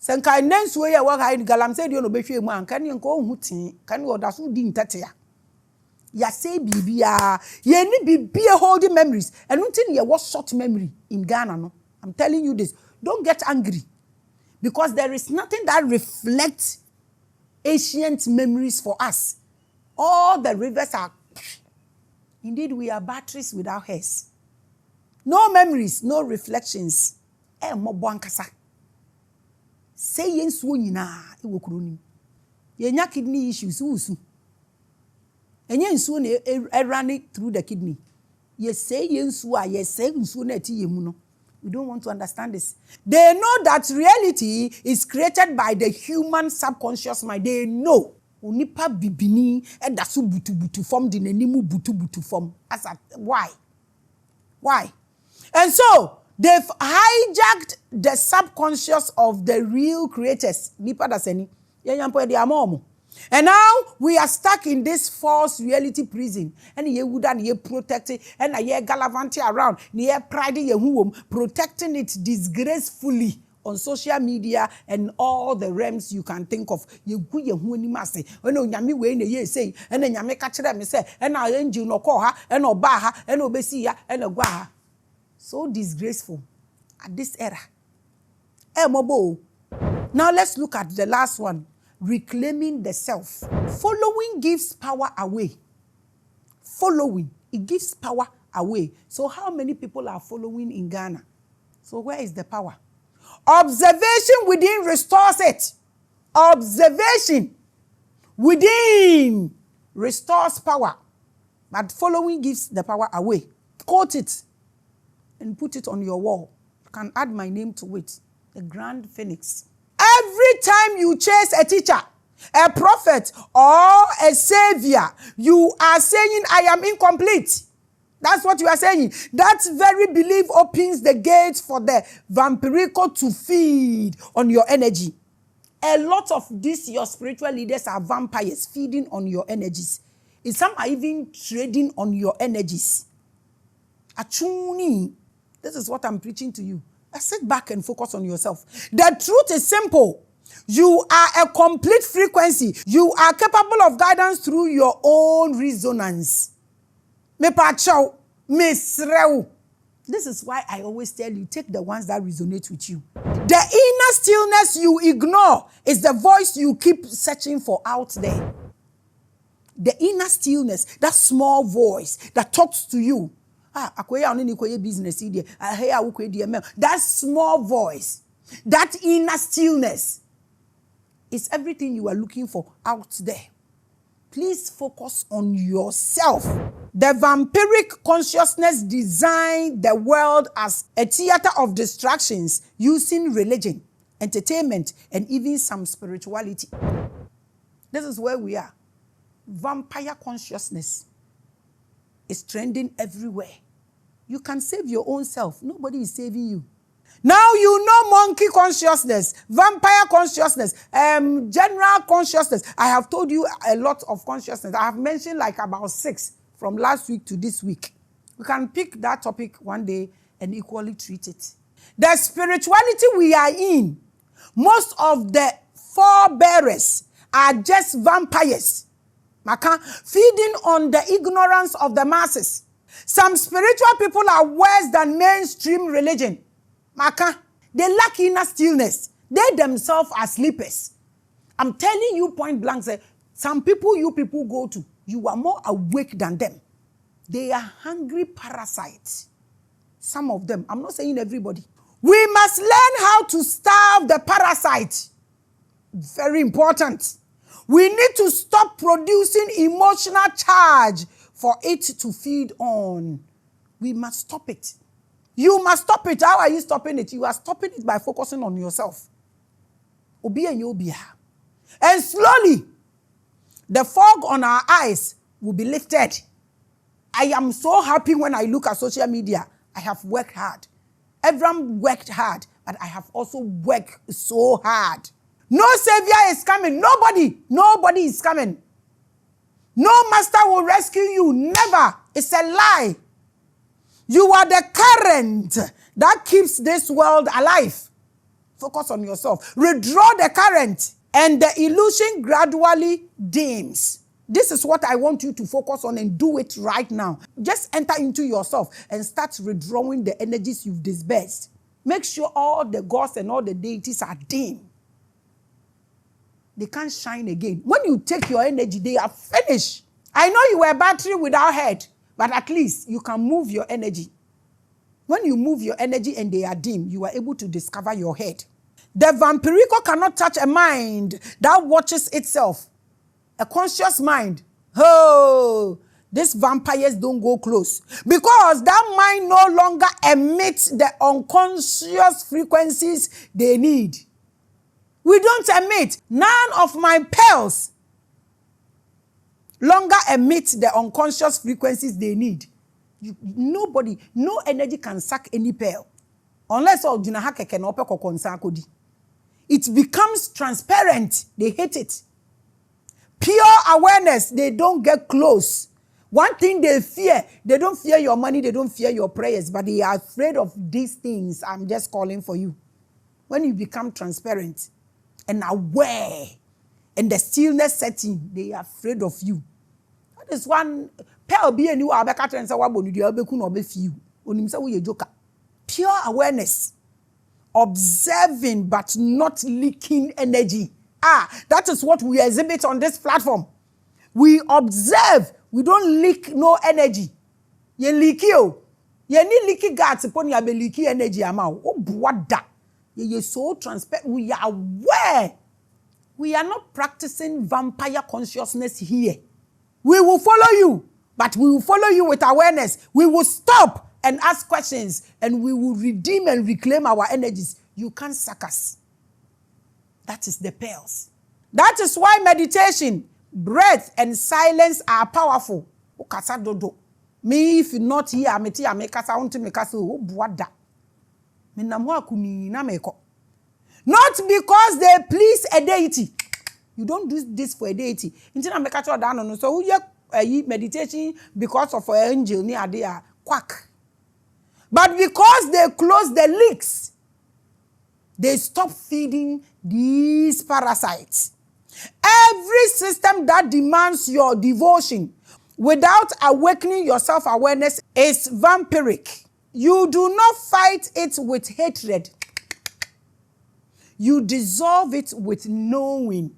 Senkai nensuo ye wa kai galam say de no behwe mu anka ne nko hu tin, kan wo da so di ntete ya. Ya say bibia, ye ni bibia holding memories. And until ye was short memory in Ghana, no. I'm telling you this. Don't get angry. Because there is nothing that reflects ancient memories for us. All the rivers are... Indeed, we are batteries without hairs. No memories, no reflections. Say yes, na iwokuruni. Yenya kidney issues usu. Enye nsuo na running through the kidney. Yes, say yensu a yes say nsuo na eti yemu no. We don't want to understand this. They know that reality is created by the human subconscious mind. They know. Unipa bibini edasu butu form di nenimu butu form. Why? Why? And so they've hijacked the subconscious of the real creators. Nipa daseni. And now we are stuck in this false reality prison. And ye would and ye protect it, and ye galavanty around, ye pride ye home, protecting it disgracefully on social media and all the realms you can think of. Ye gu ye hu ni mase. Ono nyame we na ye say, and nyame ka kire me say, and na angel no call ha, and oba ha, and obesi ya, and ogwa ha. So disgraceful at this era. Mobo. Now let's look at the last one. Reclaiming the self. Following gives power away. Following, it gives power away. So how many people are following in Ghana? So where is the power? Observation within restores it. Observation within restores power. But following gives the power away. Quote it and put it on your wall. You can add my name to it. The Grand Phoenix. Every time you chase a teacher, a prophet, or a savior, you are saying, I am incomplete. That's what you are saying. That very belief opens the gates for the vampirico to feed on your energy. A lot of these, your spiritual leaders are vampires feeding on your energies. And some are even trading on your energies. Achuni. This is what I'm preaching to you. Sit back and focus on yourself. The truth is simple. You are a complete frequency. You are capable of guidance through your own resonance. Me pacho, me srew. This is why I always tell you, take the ones that resonate with you. The inner stillness you ignore is the voice you keep searching for out there. The inner stillness, that small voice that talks to you. Business idea. That small voice, that inner stillness is everything you are looking for out there. Please focus on yourself. The vampiric consciousness designed the world as a theater of distractions using religion, entertainment, and even some spirituality. This is where we are. Vampire consciousness is trending everywhere. You can save your own self. Nobody is saving you. Now you know monkey consciousness, vampire consciousness, general consciousness. I have told you a lot of consciousness. I have mentioned like about 6 from last week to this week. We can pick that topic one day and equally treat it. The spirituality we are in, most of the forebearers are just vampires, feeding on the ignorance of the masses. Some spiritual people are worse than mainstream religion. They lack inner stillness. They themselves are sleepers. I'm telling you point blank, say, some people you people go to, you are more awake than them. They are hungry parasites. Some of them. I'm not saying everybody. We must learn how to starve the parasite. Very important. We need to stop producing emotional charge for it to feed on. We must stop it. You must stop it. How are you stopping it? You are stopping it by focusing on yourself. And slowly, the fog on our eyes will be lifted. I am so happy when I look at social media. I have worked hard. Everyone worked hard, but I have also worked so hard. No savior is coming. Nobody is coming. No master will rescue you. Never. It's a lie. You are the current that keeps this world alive. Focus on yourself. Withdraw the current and the illusion gradually dims. This is what I want you to focus on and do it right now. Just enter into yourself and start withdrawing the energies you've dispersed. Make sure all the gods and all the deities are dim. They can't shine again. When you take your energy, they are finished. I know you were a battery without head, but at least you can move your energy. When you move your energy and they are dim, you are able to discover your head. The vampirico cannot touch a mind that watches itself. A conscious mind. Oh, these vampires don't go close. Because that mind no longer emits the unconscious frequencies they need. We don't emit. None of my pearls longer emit the unconscious frequencies they need. Nobody, no energy can suck any pearl. Unless it becomes transparent. They hate it. Pure awareness, they don't get close. One thing they fear, they don't fear your money, they don't fear your prayers, but they are afraid of these things. I'm just calling for you. When you become transparent and aware, and the stillness setting, they are afraid of you. That is one. Pure awareness. Observing but not leaking energy. That is what we exhibit on this platform. We observe, we don't leak no energy. Ye leaky yo. Ye ni leaky guts upon ya be leaky energy amount. Oh, brother. Ye so transparent. We are aware. We are not practicing vampire consciousness here. We will follow you, but we will follow you with awareness. We will stop and ask questions, and we will redeem and reclaim our energies. You can't suck us. That is the pearls. That is why meditation, breath, and silence are powerful. Me, if you not here, me kasa unti me kasa o buada. Me namwa kuni na meko. Not because they please a deity. You don't do this for a deity. Intina me kacho down no so you meditation because of an angel ni ade quack. But because they close the leaks, they stop feeding these parasites. Every system that demands your devotion without awakening your self-awareness is vampiric. You do not fight it with hatred. You dissolve it with knowing.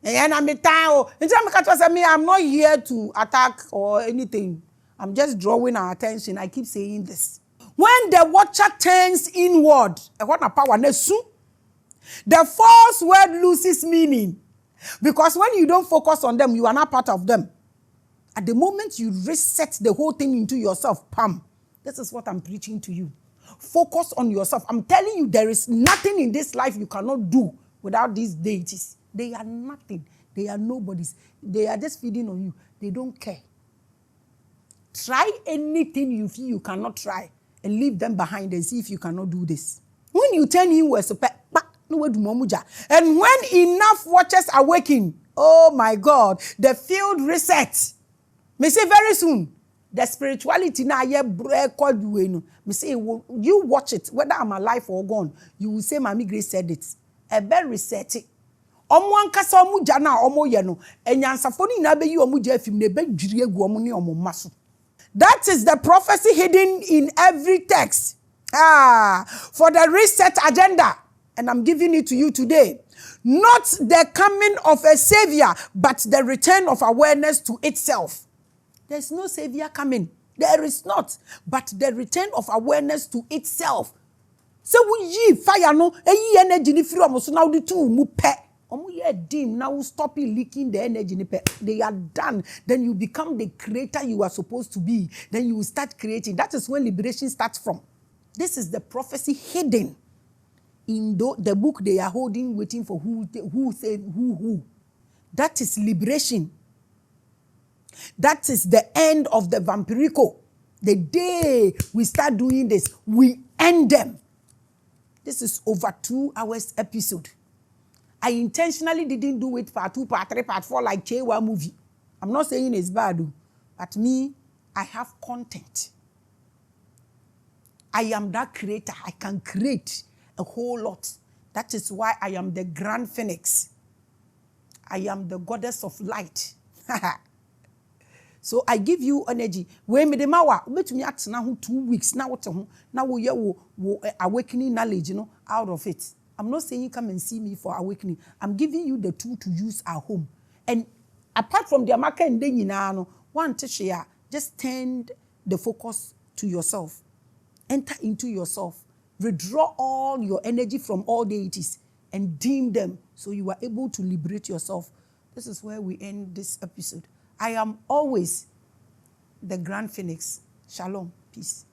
And I'm not here to attack or anything. I'm just drawing our attention. I keep saying this. When the watcher turns inward, the false word loses meaning. Because when you don't focus on them, you are not part of them. At the moment you reset the whole thing into yourself, pam. This is what I'm preaching to you. Focus on yourself. I'm telling you, there is nothing in this life you cannot do without these deities. They are nothing. They are nobodies. They are just feeding on you. They don't care. Try anything you feel you cannot try and leave them behind and see if you cannot do this. When you turn inwards, and when enough watchers awaken, oh my God, the field resets. Me say very soon, the spirituality na ye called you. Me say you watch it, whether I'm alive or gone, you will say Mami Grace said it. A bell reset it. Omo ankasa omo jana omo ye no. Enyansafo ni na be yi omo je afim na be dwiri egu omo ni omo maso. That is the prophecy hidden in every text. For the reset agenda. And I'm giving it to you today. Not the coming of a savior, but the return of awareness to itself. There's no savior coming. There is not. But the return of awareness to itself. So we ye fire no, energy ni free almost now the two mu pe. Dim now stop leaking the energy. They are done. Then you become the creator you are supposed to be. Then you will start creating. That is when liberation starts from. This is the prophecy hidden in the book they are holding, waiting for who said who. That is liberation. That is the end of the vampirico. The day we start doing this, we end them. This is over 2 hours episode. I intentionally didn't do it part 2, part 3, part 4 like Chewa movie. I'm not saying it's bad, but me, I have content. I am that creator. I can create a whole lot. That is why I am the grand phoenix. I am the goddess of light. So I give you energy. We me de mawa, bet me at now 2 weeks now we awakening knowledge, out of it. I'm not saying come and see me for awakening. I'm giving you the tool to use at home. And apart from the amaka and then one to share, just turn the focus to yourself. Enter into yourself. Withdraw all your energy from all deities and dim them so you are able to liberate yourself. This is where we end this episode. I am always the Grand Phoenix. Shalom. Peace.